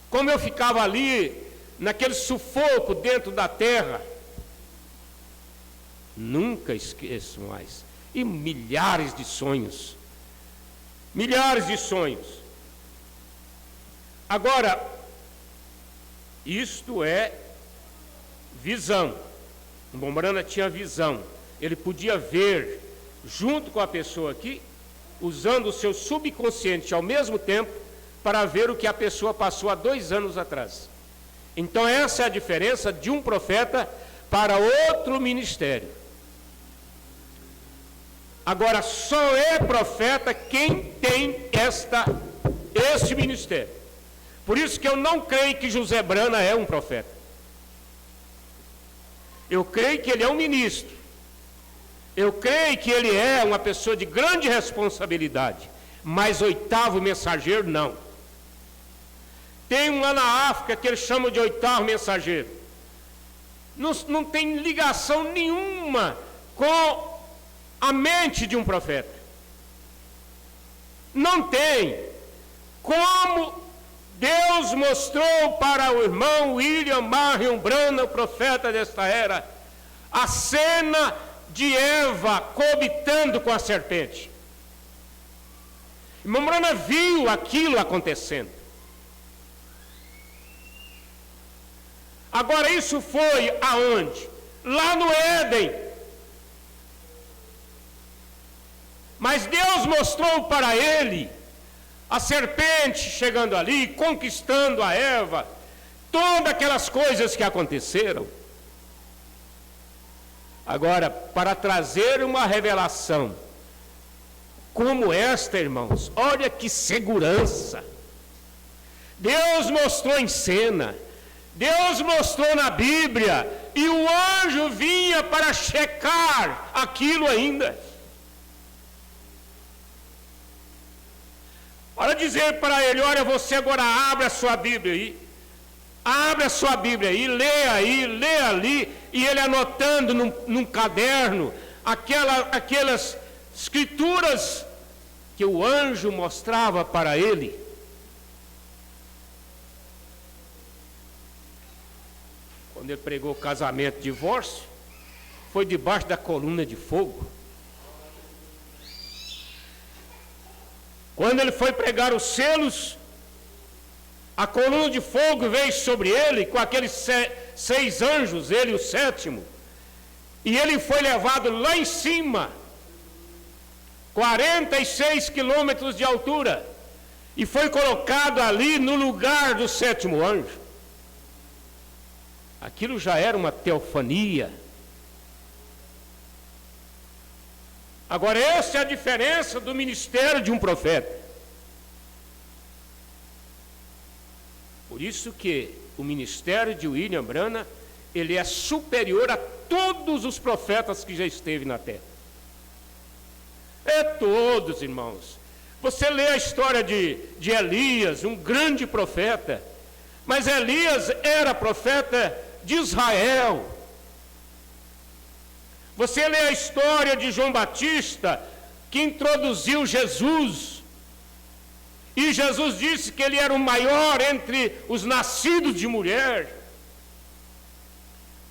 como eu ficava ali, naquele sufoco dentro da terra. Nunca esqueço mais. E milhares de sonhos. Milhares de sonhos. Agora, isto é visão. O Mombrana tinha visão. Ele podia ver, junto com a pessoa aqui, usando o seu subconsciente ao mesmo tempo, para ver o que a pessoa passou há 2 anos atrás. Então essa é a diferença de um profeta para outro ministério. Agora, só é profeta quem tem este ministério. Por isso que eu não creio que José Brana é um profeta. Eu creio que ele é um ministro. Eu creio que ele é uma pessoa de grande responsabilidade. Mas 8º mensageiro, não. Tem um lá na África que eles chamam de 8º mensageiro. Não tem ligação nenhuma com a mente de um profeta. Não tem. Como Deus mostrou para o irmão William Marion Branham, o profeta desta era, a cena de Eva coabitando com a serpente. Irmão Branham viu aquilo acontecendo. Agora, isso foi aonde? Lá no Éden. Mas Deus mostrou para ele a serpente chegando ali, conquistando a Eva, todas aquelas coisas que aconteceram. Agora, para trazer uma revelação como esta, irmãos, olha que segurança. Deus mostrou em cena, Deus mostrou na Bíblia, e o anjo vinha para checar aquilo ainda. Para dizer para ele, olha, você agora abre a sua Bíblia aí. Abre a sua Bíblia aí, lê ali, e ele anotando num caderno aquelas escrituras que o anjo mostrava para ele. Quando ele pregou casamento e divórcio, foi debaixo da coluna de fogo. Quando ele foi pregar os selos, a coluna de fogo veio sobre ele, com aqueles 6 anjos, ele o 7º, e ele foi levado lá em cima, 46 quilômetros de altura, e foi colocado ali no lugar do 7º anjo. Aquilo já era uma teofania. Agora, essa é a diferença do ministério de um profeta. Por isso que o ministério de William Branham, ele é superior a todos os profetas que já esteve na terra. É todos, irmãos. Você lê a história de Elias, um grande profeta, mas Elias era profeta de Israel. Você lê a história de João Batista, que introduziu Jesus. E Jesus disse que ele era o maior entre os nascidos de mulher.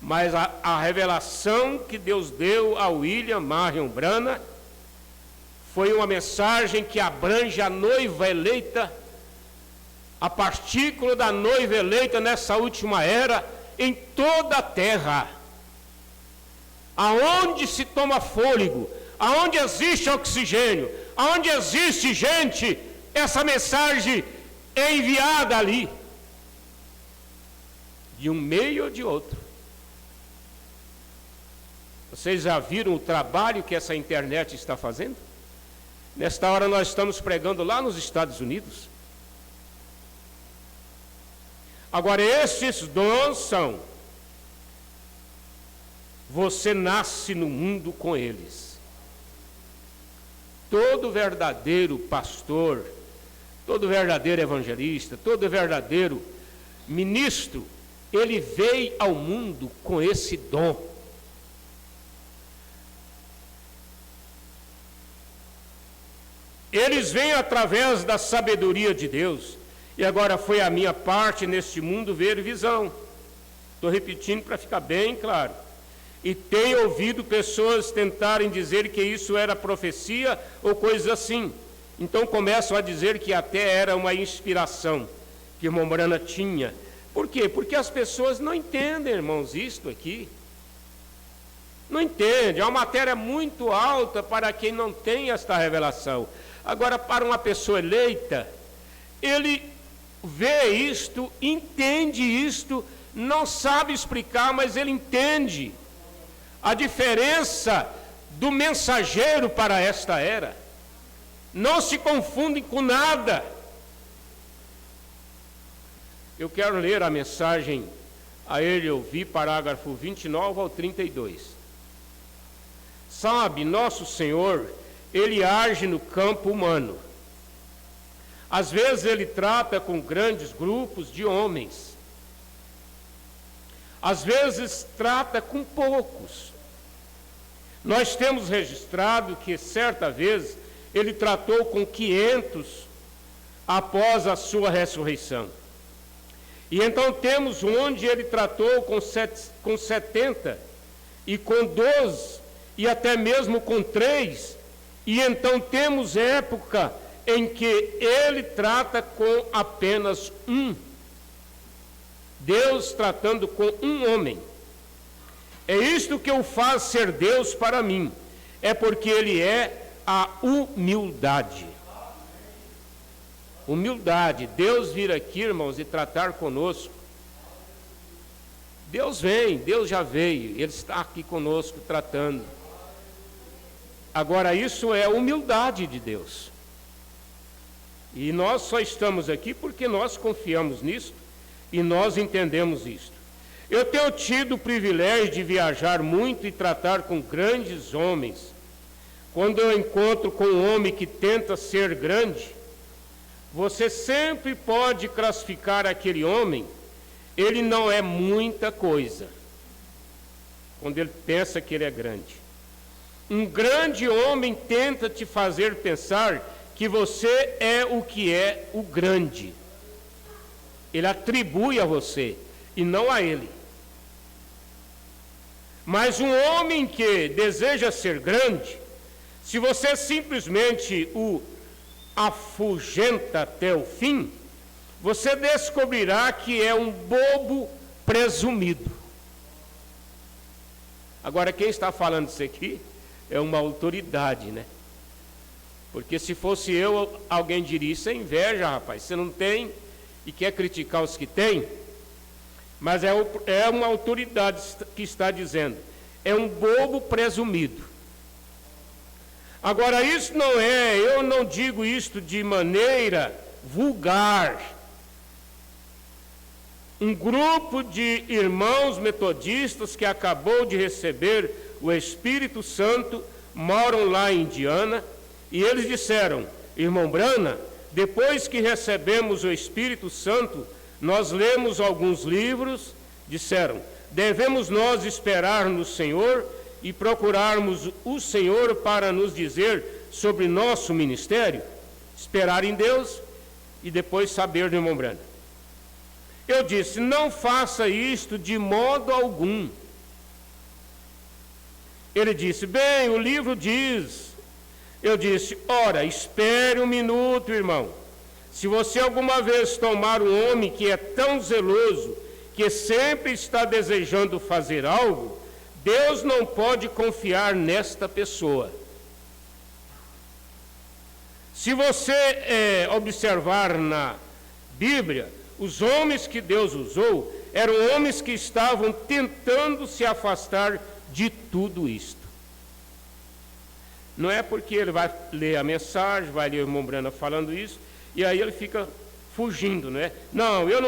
Mas a revelação que Deus deu a William Marion Branham foi uma mensagem que abrange a noiva eleita, a partícula da noiva eleita nessa última era, em toda a terra. Aonde se toma fôlego, aonde existe oxigênio, aonde existe gente, essa mensagem é enviada ali, de um meio ou de outro. Vocês já viram o trabalho que essa internet está fazendo? Nesta hora nós estamos pregando lá nos Estados Unidos. Agora, esses dons são: você nasce no mundo com eles. Todo verdadeiro pastor, todo verdadeiro evangelista, todo verdadeiro ministro, ele veio ao mundo com esse dom. Eles vêm através da sabedoria de Deus. E agora foi a minha parte neste mundo ver visão. Estou repetindo para ficar bem claro. E tenho ouvido pessoas tentarem dizer que isso era profecia ou coisa assim. Então começam a dizer que até era uma inspiração que irmão Branham tinha. Por quê? Porque as pessoas não entendem, irmãos, isto aqui. Não entendem. É uma matéria muito alta para quem não tem esta revelação. Agora, para uma pessoa eleita, ele vê isto, entende isto, não sabe explicar, mas ele entende a diferença do mensageiro para esta era. Não se confundem com nada. Eu quero ler a mensagem a ele ouvir, parágrafo 29 ao 32. Sabe, nosso Senhor, ele age no campo humano. Às vezes ele trata com grandes grupos de homens. Às vezes trata com poucos. Nós temos registrado que certa vez ele tratou com 500 após a sua ressurreição. E então temos onde ele tratou com 70 e com 12 e até mesmo com 3. E então temos época em que ele trata com apenas um. Deus tratando com um homem. É isto que o faz ser Deus para mim. É porque ele é a humildade. Humildade. Deus vir aqui, irmãos, e tratar conosco. Deus vem, Deus já veio. Ele está aqui conosco tratando. Agora, isso é a humildade de Deus. E nós só estamos aqui porque nós confiamos nisso e nós entendemos isto. Eu tenho tido o privilégio de viajar muito e tratar com grandes homens. Quando eu encontro com um homem que tenta ser grande, você sempre pode classificar aquele homem, ele não é muita coisa, quando ele pensa que ele é grande. Um grande homem tenta te fazer pensar que você é o que é o grande. Ele atribui a você e não a ele. Mas um homem que deseja ser grande, se você simplesmente o afugenta até o fim, você descobrirá que é um bobo presumido. Agora, quem está falando isso aqui é uma autoridade, né? Porque se fosse eu, alguém diria, isso é inveja, rapaz, você não tem e quer criticar os que têm, mas é uma autoridade que está dizendo, é um bobo presumido. Agora, isso não é, eu não digo isto de maneira vulgar. Um grupo de irmãos metodistas que acabou de receber o Espírito Santo, moram lá em Indiana, e eles disseram, irmão Branham, depois que recebemos o Espírito Santo, nós lemos alguns livros, disseram, devemos nós esperar no Senhor e procurarmos o Senhor para nos dizer sobre nosso ministério, esperar em Deus e depois saber de irmão Branham. Eu disse, não faça isto de modo algum. Ele disse, bem, o livro diz. Eu disse, ora, espere um minuto, irmão. Se você alguma vez tomar um homem que é tão zeloso, que sempre está desejando fazer algo, Deus não pode confiar nesta pessoa. Se você observar na Bíblia, os homens que Deus usou eram homens que estavam tentando se afastar de tudo isto. Não é porque ele vai ler a mensagem, vai ler o irmão Branham falando isso, e aí ele fica fugindo, não é? Não, eu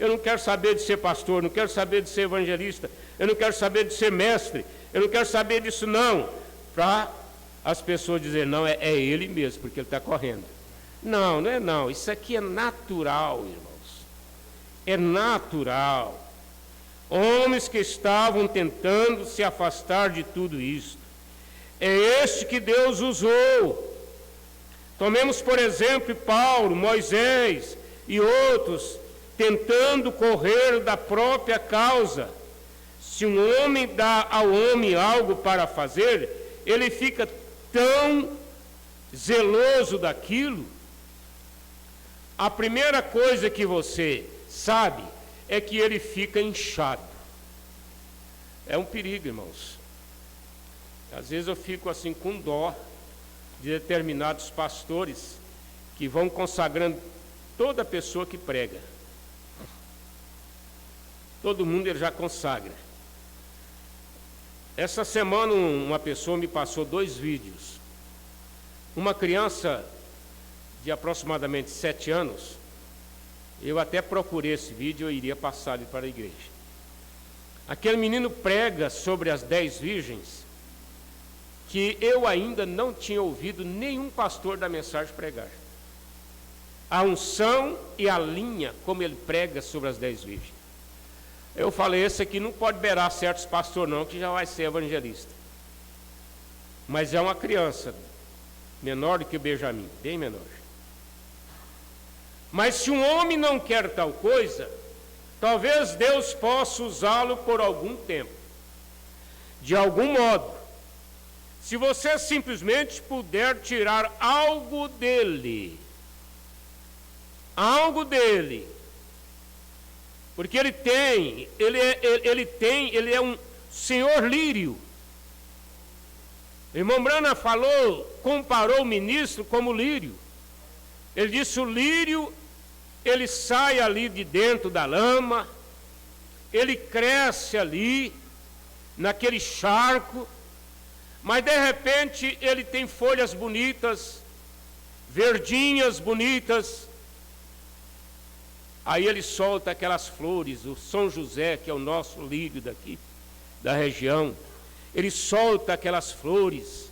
não quero saber de ser pastor, não quero saber de ser evangelista, eu não quero saber de ser mestre, eu não quero saber disso não, para as pessoas dizerem, não, é ele mesmo, porque ele está correndo. Não, não é não, isso aqui é natural, irmãos, é natural. Homens que estavam tentando se afastar de tudo isso. É este que Deus usou. Tomemos, por exemplo, Paulo, Moisés e outros, tentando correr da própria causa. Se um homem dá ao homem algo para fazer, ele fica tão zeloso daquilo. A primeira coisa que você sabe é que ele fica inchado. É um perigo, irmãos. Às vezes eu fico assim com dó de determinados pastores que vão consagrando toda pessoa que prega. Todo mundo ele já consagra. Essa semana uma pessoa me passou 2 vídeos. Uma criança de aproximadamente 7 anos, eu até procurei esse vídeo, eu iria passar ele para a igreja. Aquele menino prega sobre as 10 virgens, que eu ainda não tinha ouvido nenhum pastor da mensagem pregar. A unção e a linha, como ele prega sobre as 10 virgens. Eu falei, esse aqui não pode beirar certos pastores não, que já vai ser evangelista. Mas é uma criança, menor do que o Benjamin, bem menor. Mas se um homem não quer tal coisa, talvez Deus possa usá-lo por algum tempo. De algum modo. Se você simplesmente puder tirar algo dele, porque ele é um senhor lírio. O irmão Branham comparou o ministro como lírio. Ele disse, o lírio, ele sai ali de dentro da lama, ele cresce ali, naquele charco, mas de repente ele tem folhas bonitas, verdinhas bonitas, aí ele solta aquelas flores, o São José, que é o nosso lírio daqui, da região, ele solta aquelas flores,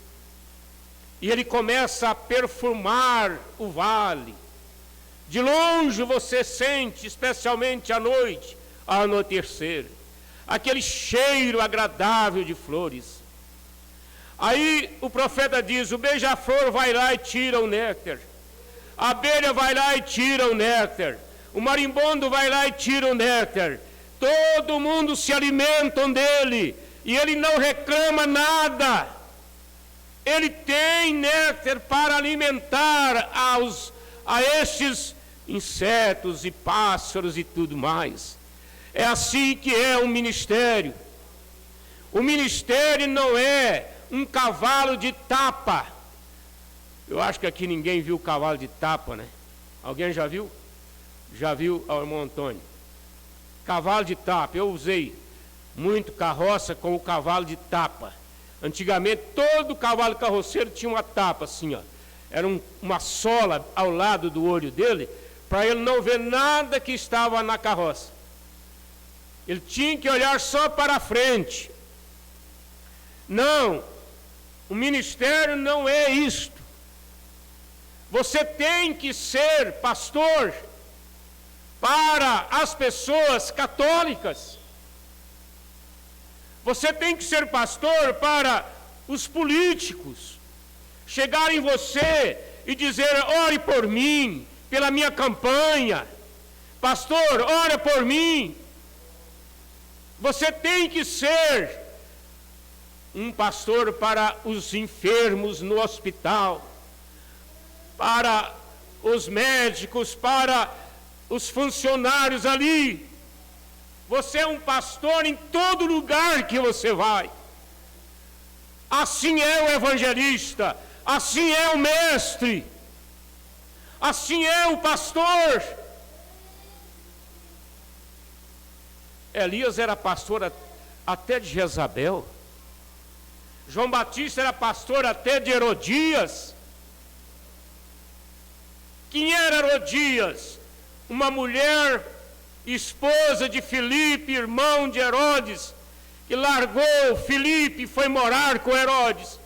e ele começa a perfumar o vale. De longe você sente, especialmente à noite, ao anoitecer, aquele cheiro agradável de flores. Aí o profeta diz, o beija-flor vai lá e tira o néctar, a abelha vai lá e tira o néctar, o marimbondo vai lá e tira o néctar, todo mundo se alimentam dele, e ele não reclama nada. Ele tem néctar para alimentar a estes insetos e pássaros e tudo mais. É assim que é o ministério. O ministério não é um cavalo de tapa. Eu acho que aqui ninguém viu cavalo de tapa, né? Alguém já viu? Já viu, ao irmão Antônio? Cavalo de tapa, eu usei muito carroça com o cavalo de tapa. Antigamente, todo cavalo carroceiro tinha uma tapa assim, ó. Era uma sola ao lado do olho dele, para ele não ver nada que estava na carroça. Ele tinha que olhar só para a frente. Não, o ministério não é isto. Você tem que ser pastor para as pessoas católicas. Você tem que ser pastor para os políticos chegarem em você e dizer: ore por mim, pela minha campanha. Pastor, ore por mim. Você tem que ser um pastor para os enfermos no hospital, para os médicos, para os funcionários ali. Você é um pastor em todo lugar que você vai. Assim é o evangelista, assim é o mestre, assim é o pastor. Elias era pastor até de Jezabel. João Batista era pastor até de Herodias. Quem era Herodias? Uma mulher, esposa de Filipe, irmão de Herodes, que largou Filipe e foi morar com Herodes.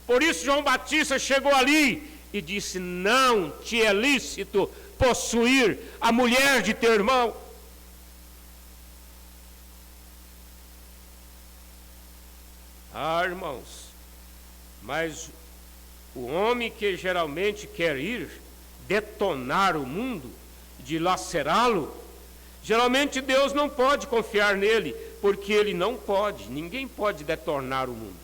Por isso João Batista chegou ali e disse: não te é lícito possuir a mulher de teu irmão. Ah, irmãos, mas o homem que geralmente quer ir detonar o mundo, dilacerá-lo, geralmente Deus não pode confiar nele, porque ele não pode, ninguém pode detonar o mundo.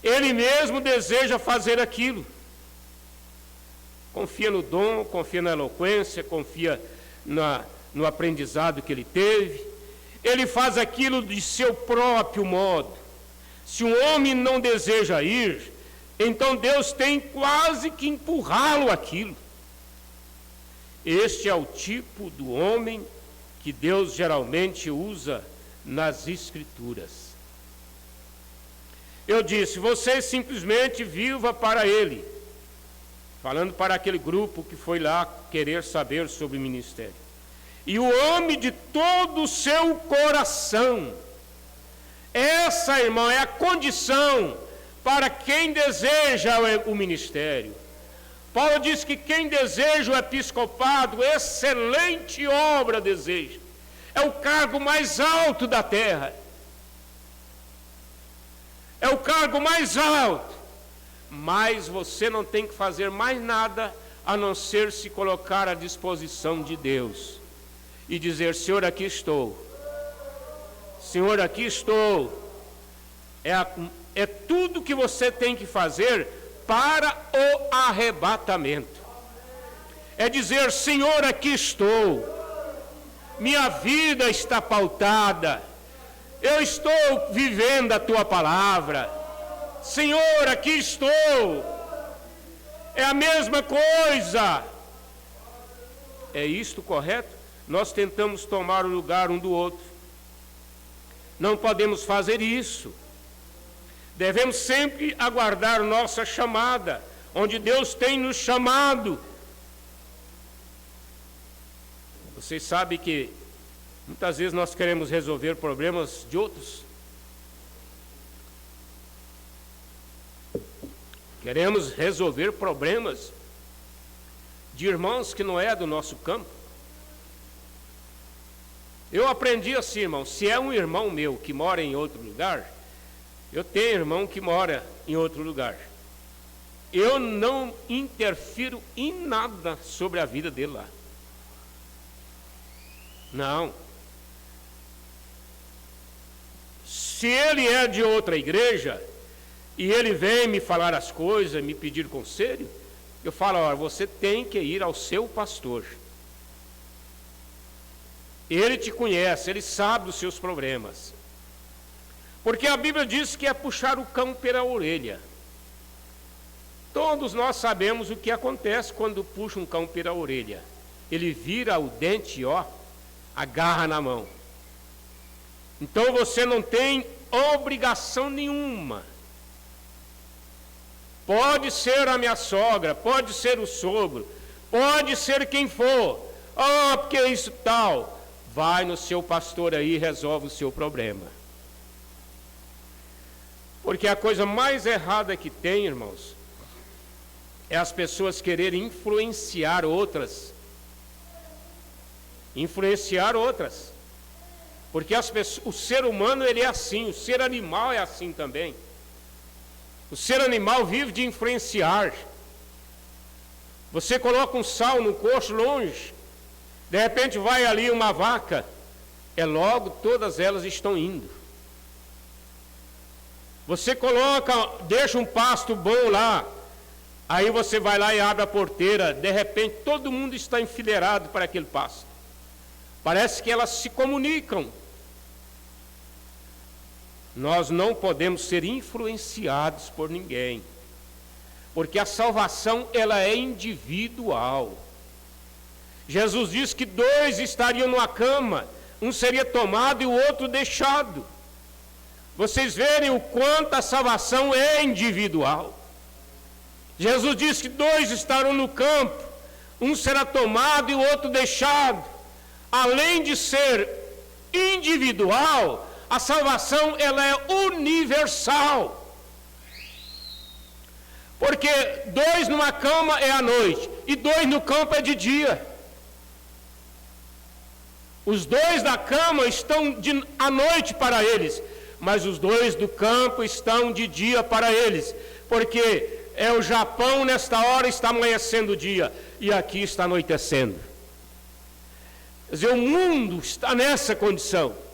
Ele mesmo deseja fazer aquilo. Confia no dom, confia na eloquência, confia no aprendizado que ele teve. Ele faz aquilo de seu próprio modo. Se um homem não deseja ir, então Deus tem quase que empurrá-lo aquilo. Este é o tipo do homem que Deus geralmente usa nas Escrituras. Eu disse: você simplesmente viva para ele. Falando para aquele grupo que foi lá querer saber sobre o ministério. E o ame de todo o seu coração. Essa, irmão, é a condição para quem deseja o ministério. Paulo diz que quem deseja o episcopado, excelente obra deseja. É o cargo mais alto da terra. É o cargo mais alto. Mas você não tem que fazer mais nada a não ser se colocar à disposição de Deus e dizer: Senhor, aqui estou. Senhor, aqui estou. É tudo que você tem que fazer para o arrebatamento. É dizer: Senhor, aqui estou. Minha vida está pautada. Eu estou vivendo a tua palavra. Senhor, aqui estou. É a mesma coisa. É isto correto? Nós tentamos tomar o lugar um do outro. Não podemos fazer isso. Devemos sempre aguardar nossa chamada, onde Deus tem nos chamado. Vocês sabem que muitas vezes nós queremos resolver problemas de outros. Queremos resolver problemas de irmãos que não é do nosso campo. Eu aprendi assim, irmão: se é um irmão meu que mora em outro lugar, eu tenho irmão que mora em outro lugar, eu não interfiro em nada sobre a vida dele lá. Não. Se ele é de outra igreja e ele vem me falar as coisas, me pedir conselho, eu falo: olha, você tem que ir ao seu pastor. Ele te conhece, ele sabe dos seus problemas. Porque a Bíblia diz que é puxar o cão pela orelha. Todos nós sabemos o que acontece quando puxa um cão pela orelha. Ele vira o dente, agarra na mão. Então você não tem obrigação nenhuma. Pode ser a minha sogra, pode ser o sogro, pode ser quem for. Porque isso tal. Vai no seu pastor aí e resolve o seu problema. Porque a coisa mais errada que tem, irmãos, é as pessoas quererem influenciar outras. Influenciar outras. Porque o ser humano ele é assim, o ser animal é assim também. O ser animal vive de influenciar. Você coloca um sal no coxo longe, de repente vai ali uma vaca, logo todas elas estão indo. Você deixa um pasto bom lá, aí você vai lá e abre a porteira, de repente todo mundo está enfileirado para aquele pasto. Parece que elas se comunicam. Nós não podemos ser influenciados por ninguém, porque a salvação ela é individual. Jesus disse que 2 estariam numa cama, um seria tomado e o outro deixado. Vocês verem o quanto a salvação é individual. Jesus disse que 2 estarão no campo, um será tomado e o outro deixado. Além de ser individual, a salvação ela é universal. Porque 2 numa cama é à noite e 2 no campo é de dia. Os 2 da cama estão à noite para eles, mas os 2 do campo estão de dia para eles, porque o Japão nesta hora está amanhecendo o dia e aqui está anoitecendo. Quer dizer, o mundo está nessa condição.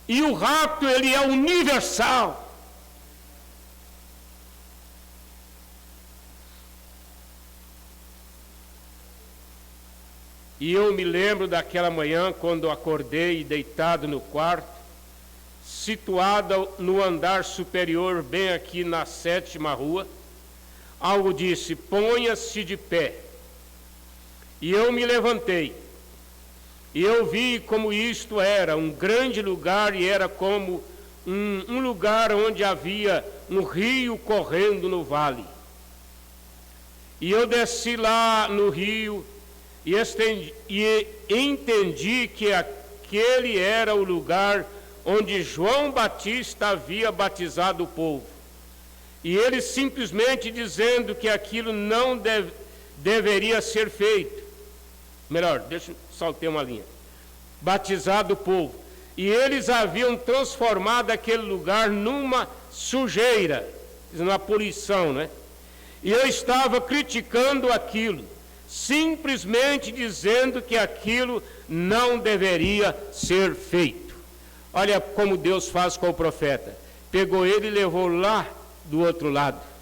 E o rapto, ele é universal. E eu me lembro daquela manhã, quando eu acordei deitado no quarto, situado no andar superior, bem aqui na 7ª rua, algo disse: ponha-se de pé. E eu me levantei. E eu vi como isto era um grande lugar, e era como um lugar onde havia um rio correndo no vale. E eu desci lá no rio e entendi que aquele era o lugar onde João Batista havia batizado o povo. E ele simplesmente dizendo que aquilo não deveria ser feito. Melhor, deixa eu saltar uma linha. Batizado o povo. E eles haviam transformado aquele lugar numa sujeira, numa poluição, né? E eu estava criticando aquilo, simplesmente dizendo que aquilo não deveria ser feito. Olha como Deus faz com o profeta. Pegou ele e levou lá do outro lado.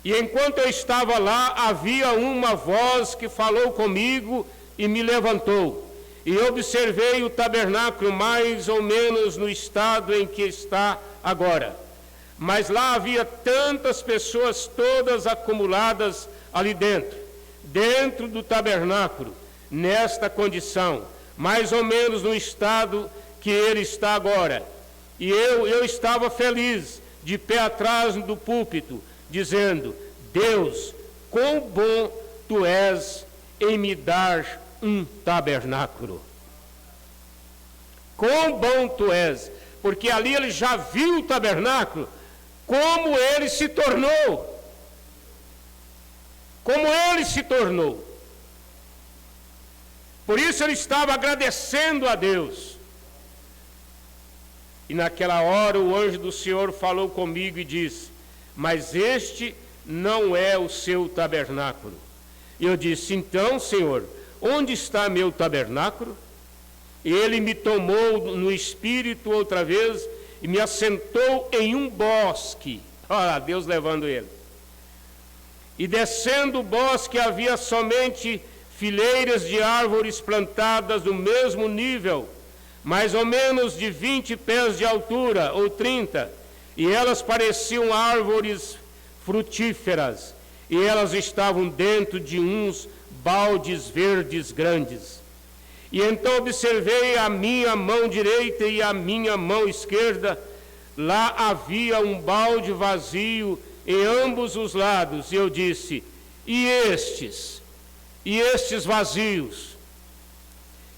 E enquanto eu estava lá, havia uma voz que falou comigo e me levantou. E observei o tabernáculo mais ou menos no estado em que está agora. Mas lá havia tantas pessoas, todas acumuladas ali dentro do tabernáculo, nesta condição, mais ou menos no estado que ele está agora. E eu estava feliz, de pé atrás do púlpito, dizendo: Deus, quão bom tu és em me dar um tabernáculo. Quão bom tu és, porque ali ele já viu o tabernáculo, como ele se tornou. Como ele se tornou. Por isso ele estava agradecendo a Deus. E naquela hora o anjo do Senhor falou comigo e disse: mas este não é o seu tabernáculo. E eu disse: então, Senhor, onde está meu tabernáculo? E ele me tomou no espírito outra vez e me assentou em um bosque. Olha, Deus levando ele. E descendo o bosque havia somente fileiras de árvores plantadas no mesmo nível, mais ou menos de 20 pés de altura, ou 30, e elas pareciam árvores frutíferas, e elas estavam dentro de uns baldes verdes grandes. E então observei a minha mão direita e a minha mão esquerda, lá havia um balde vazio em ambos os lados, e eu disse: e estes vazios?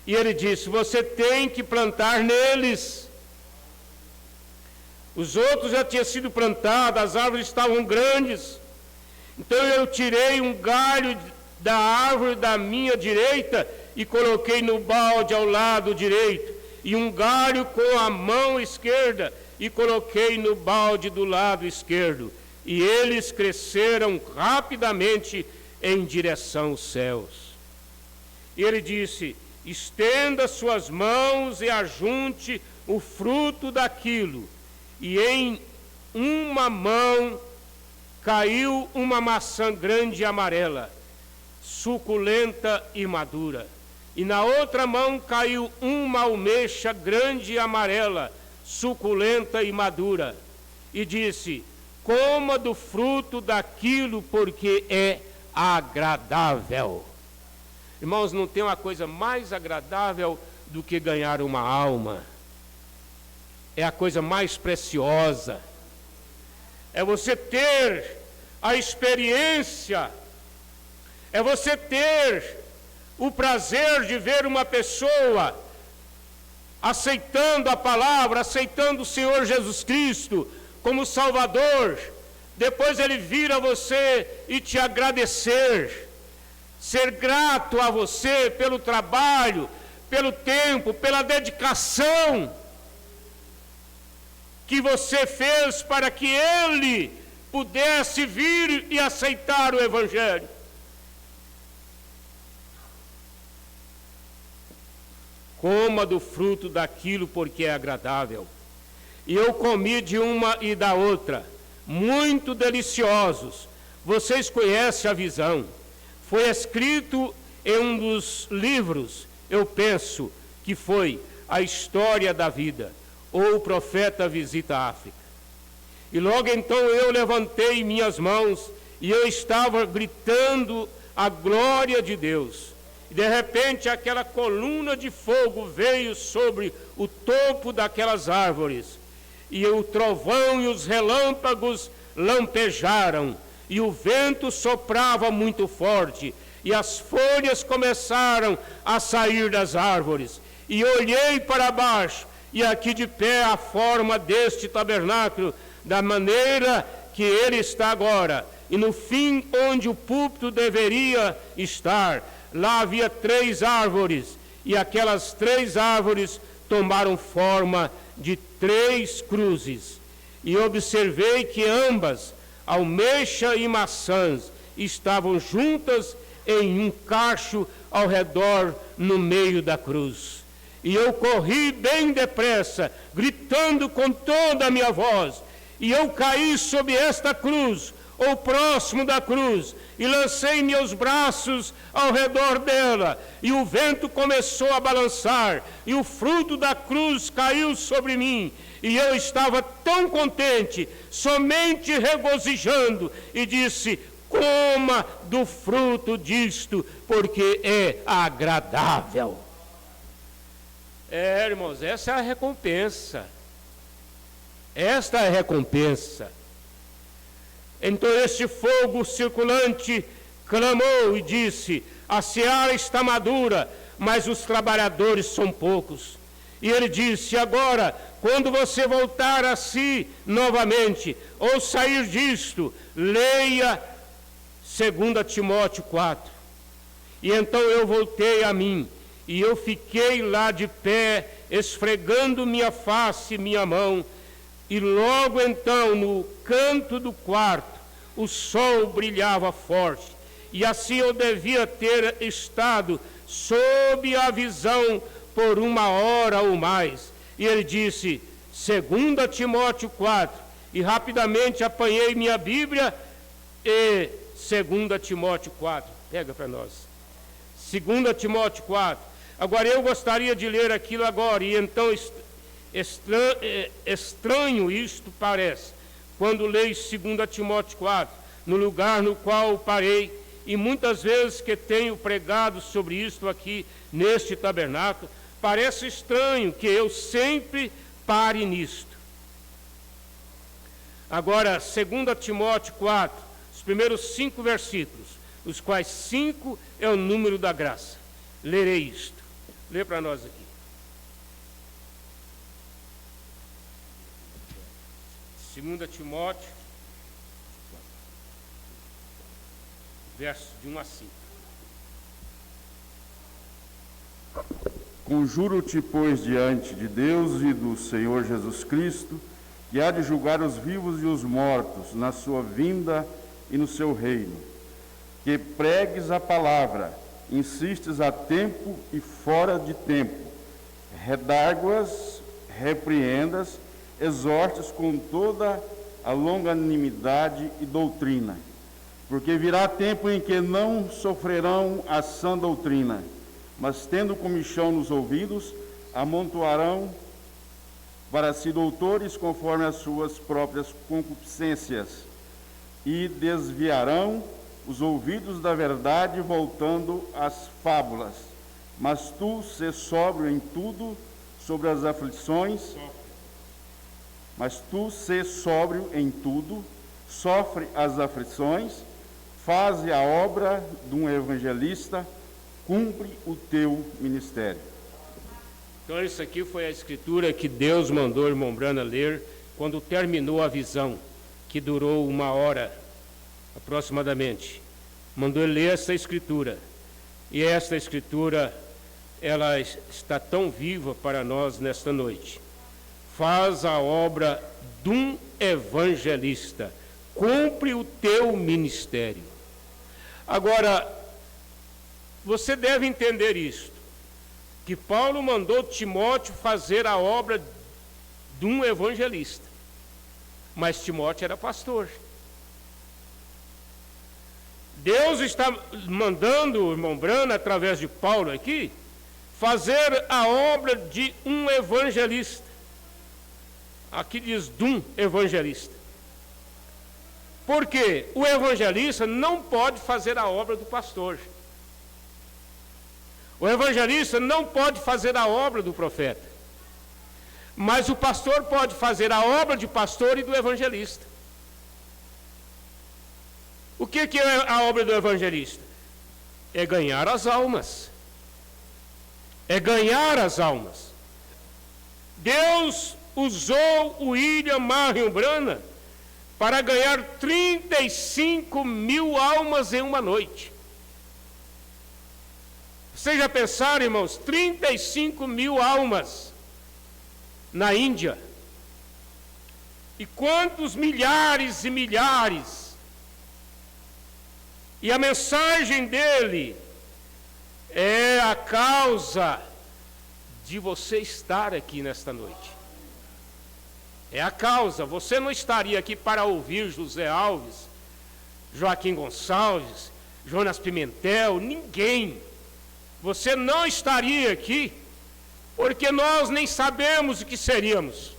E ele disse: você tem que plantar neles. Os outros já tinham sido plantados, as árvores estavam grandes. Então eu tirei um galho da árvore da minha direita e coloquei no balde ao lado direito, e um galho com a mão esquerda, e coloquei no balde do lado esquerdo. E eles cresceram rapidamente em direção aos céus. E ele disse: estenda suas mãos e ajunte o fruto daquilo. E em uma mão caiu uma maçã grande e amarela, suculenta e madura. E na outra mão caiu uma almexa grande e amarela, suculenta e madura. E disse: coma do fruto daquilo, porque é agradável. Irmãos, não tem uma coisa mais agradável do que ganhar uma alma. É a coisa mais preciosa. É você ter a experiência, é você ter o prazer de ver uma pessoa aceitando a palavra, aceitando o Senhor Jesus Cristo como Salvador, depois ele vir a você e te agradecer, ser grato a você pelo trabalho, pelo tempo, pela dedicação que você fez para que ele pudesse vir e aceitar o Evangelho. Coma do fruto daquilo, porque é agradável. E eu comi de uma e da outra, muito deliciosos. Vocês conhecem a visão. Foi escrito em um dos livros, eu penso que foi a história da vida, ou o profeta visita a África. E logo então eu levantei minhas mãos, e eu estava gritando a glória de Deus. E de repente aquela coluna de fogo veio sobre o topo daquelas árvores, e o trovão e os relâmpagos lampejaram, e o vento soprava muito forte, e as folhas começaram a sair das árvores. E olhei para baixo, e aqui de pé a forma deste tabernáculo, da maneira que ele está agora, e no fim onde o púlpito deveria estar, lá havia 3 árvores, e aquelas 3 árvores tomaram forma de 3 cruzes. E observei que ambas, almexa e maçãs, estavam juntas em um cacho ao redor no meio da cruz. E eu corri bem depressa, gritando com toda a minha voz, e eu caí sob esta cruz, ou próximo da cruz, e lancei meus braços ao redor dela, e o vento começou a balançar, e o fruto da cruz caiu sobre mim, e eu estava tão contente, somente regozijando, e disse: coma do fruto disto, porque é agradável. Irmãos, essa é a recompensa. Esta é a recompensa. Então este fogo circulante clamou e disse: a seara está madura, mas os trabalhadores são poucos. E ele disse: agora, quando você voltar a si novamente, ou sair disto, leia 2 Timóteo 4. E então eu voltei a mim, e eu fiquei lá de pé, esfregando minha face e minha mão. E logo então, no canto do quarto, o sol brilhava forte, e assim eu devia ter estado sob a visão por 1 hora ou mais. E ele disse, 2 Timóteo 4, e rapidamente apanhei minha Bíblia, e 2 Timóteo 4, pega para nós, 2 Timóteo 4, agora eu gostaria de ler aquilo agora, e então estranho isto parece, quando leio 2 Timóteo 4, no lugar no qual parei, e muitas vezes que tenho pregado sobre isto aqui, neste tabernáculo, parece estranho que eu sempre pare nisto. Agora, 2 Timóteo 4, os primeiros 5 versículos, os quais 5 é o número da graça. Lerei isto. Lê para nós aqui. 2 Timóteo, versos de 1 a 5. Conjuro-te, pois, diante de Deus e do Senhor Jesus Cristo, que há de julgar os vivos e os mortos na sua vinda e no seu reino, que pregues a palavra, insistes a tempo e fora de tempo, redarguas, repreendas, exortes com toda a longanimidade e doutrina, porque virá tempo em que não sofrerão a sã doutrina, mas tendo comichão nos ouvidos, amontoarão para si doutores conforme as suas próprias concupiscências, e desviarão os ouvidos da verdade, voltando às fábulas. Mas tu sê sóbrio em tudo, sobre as aflições, sofre as aflições, faze a obra de um evangelista, cumpre o teu ministério. Então, isso aqui foi a escritura que Deus mandou o irmão Brana ler quando terminou a visão, que durou 1 hora aproximadamente. Mandou ele ler essa escritura. E esta escritura, ela está tão viva para nós nesta noite. Faz a obra de um evangelista, cumpre o teu ministério. Agora, você deve entender isto, que Paulo mandou Timóteo fazer a obra de um evangelista, mas Timóteo era pastor. Deus está mandando o irmão Brana, através de Paulo aqui, fazer a obra de um evangelista. Aqui diz de um evangelista. Porque o evangelista não pode fazer a obra do pastor. O evangelista não pode fazer a obra do profeta. Mas o pastor pode fazer a obra de pastor e do evangelista. O que é a obra do evangelista? É ganhar as almas. É ganhar as almas. Deus usou o William Marion Branham para ganhar 35 mil almas em uma noite. Vocês já pensaram, irmãos? 35 mil almas na Índia. E quantos milhares e milhares. E a mensagem dele é a causa de você estar aqui nesta noite. É a causa. Você não estaria aqui para ouvir José Alves, Joaquim Gonçalves, Jonas Pimentel, ninguém. Você não estaria aqui porque nós nem sabemos o que seríamos.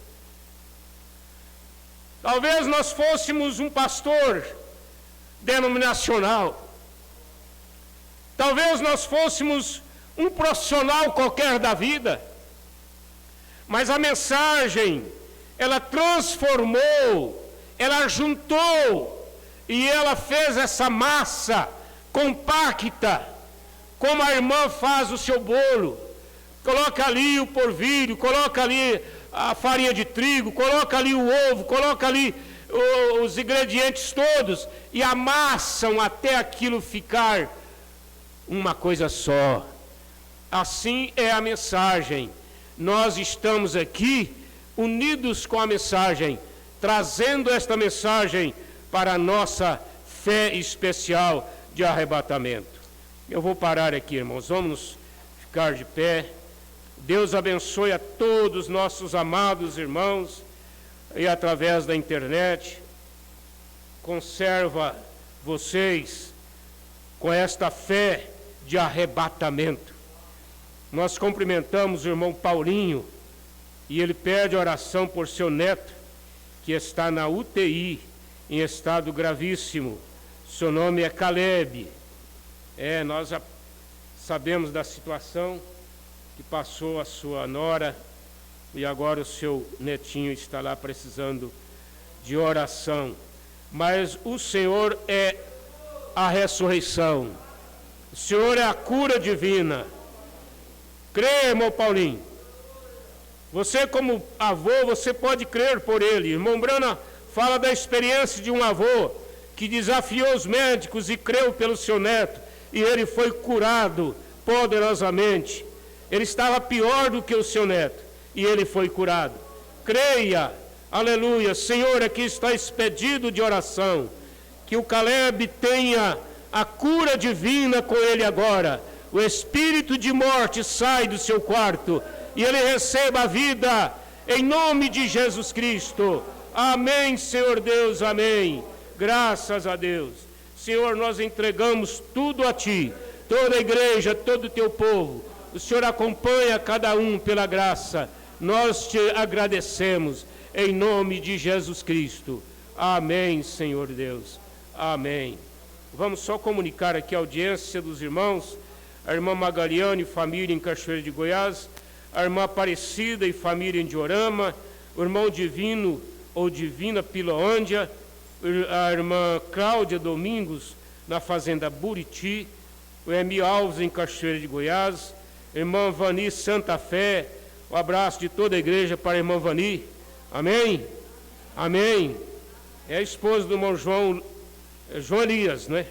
Talvez nós fôssemos um pastor denominacional. Talvez nós fôssemos um profissional qualquer da vida. Mas a mensagem, ela transformou, ela juntou e ela fez essa massa compacta, como a irmã faz o seu bolo. Coloca ali o polvilho, coloca ali a farinha de trigo, coloca ali o ovo, coloca ali os ingredientes todos e amassam até aquilo ficar uma coisa só. Assim é a mensagem. Nós estamos aqui unidos com a mensagem, trazendo esta mensagem para a nossa fé especial de arrebatamento. Eu vou parar aqui, irmãos, vamos ficar de pé. Deus abençoe a todos nossos amados irmãos e através da internet. Conserva vocês com esta fé de arrebatamento. Nós cumprimentamos o irmão Paulinho e ele pede oração por seu neto, que está na UTI, em estado gravíssimo. Seu nome é Caleb. Nós já sabemos da situação que passou a sua nora e agora o seu netinho está lá precisando de oração. Mas o Senhor é a ressurreição. O Senhor é a cura divina. Crê, irmão Paulinho. Você como avô, você pode crer por ele. Irmão Brana fala da experiência de um avô que desafiou os médicos e creu pelo seu neto. E ele foi curado poderosamente. Ele estava pior do que o seu neto, e ele foi curado. Creia, aleluia. Senhor, aqui está esse pedido de oração, que o Caleb tenha a cura divina com ele agora. O espírito de morte sai do seu quarto, e ele receba a vida, em nome de Jesus Cristo. Amém, Senhor Deus, amém. Graças a Deus. Senhor, nós entregamos tudo a Ti, toda a igreja, todo o Teu povo. O Senhor acompanha cada um pela graça. Nós Te agradecemos, em nome de Jesus Cristo. Amém, Senhor Deus. Amém. Vamos só comunicar aqui a audiência dos irmãos. A irmã Magaliane, família em Cachoeira de Goiás. A irmã Aparecida e família em Diorama. O irmão Divino ou Divina Piloândia. A irmã Cláudia Domingos, na fazenda Buriti, o Emil Alves, em Cachoeira de Goiás, a irmã Vani Santa Fé, o abraço de toda a igreja para a irmã Vani, amém? Amém. É a esposa do irmão João Elias, né?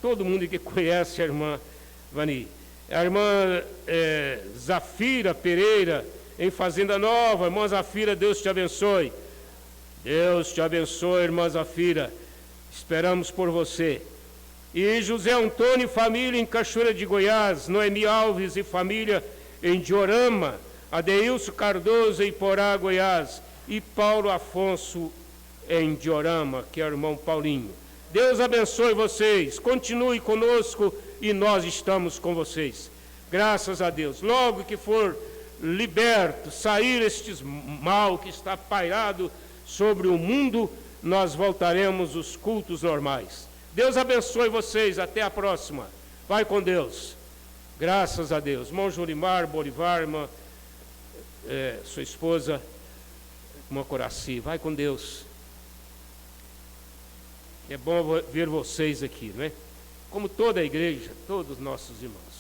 Todo mundo que conhece a irmã Vani. A irmã Zafira Pereira, em Fazenda Nova, irmã Zafira, Deus te abençoe. Deus te abençoe, irmã Zafira. Esperamos por você. E José Antônio e família em Cachoeira de Goiás, Noemi Alves e família em Diorama, Adeilson Cardoso em Porá, Goiás, e Paulo Afonso em Diorama, que é o irmão Paulinho. Deus abençoe vocês. Continue conosco e nós estamos com vocês. Graças a Deus. Logo que for liberto, sair este mal que está pairado sobre o mundo, nós voltaremos os cultos normais. Deus abençoe vocês, até a próxima. Vai com Deus. Graças a Deus. Irmão Julimar, Bolivar, irmã, sua esposa, irmã Coraci, vai com Deus. É bom ver vocês aqui, não é? Como toda a igreja, todos os nossos irmãos.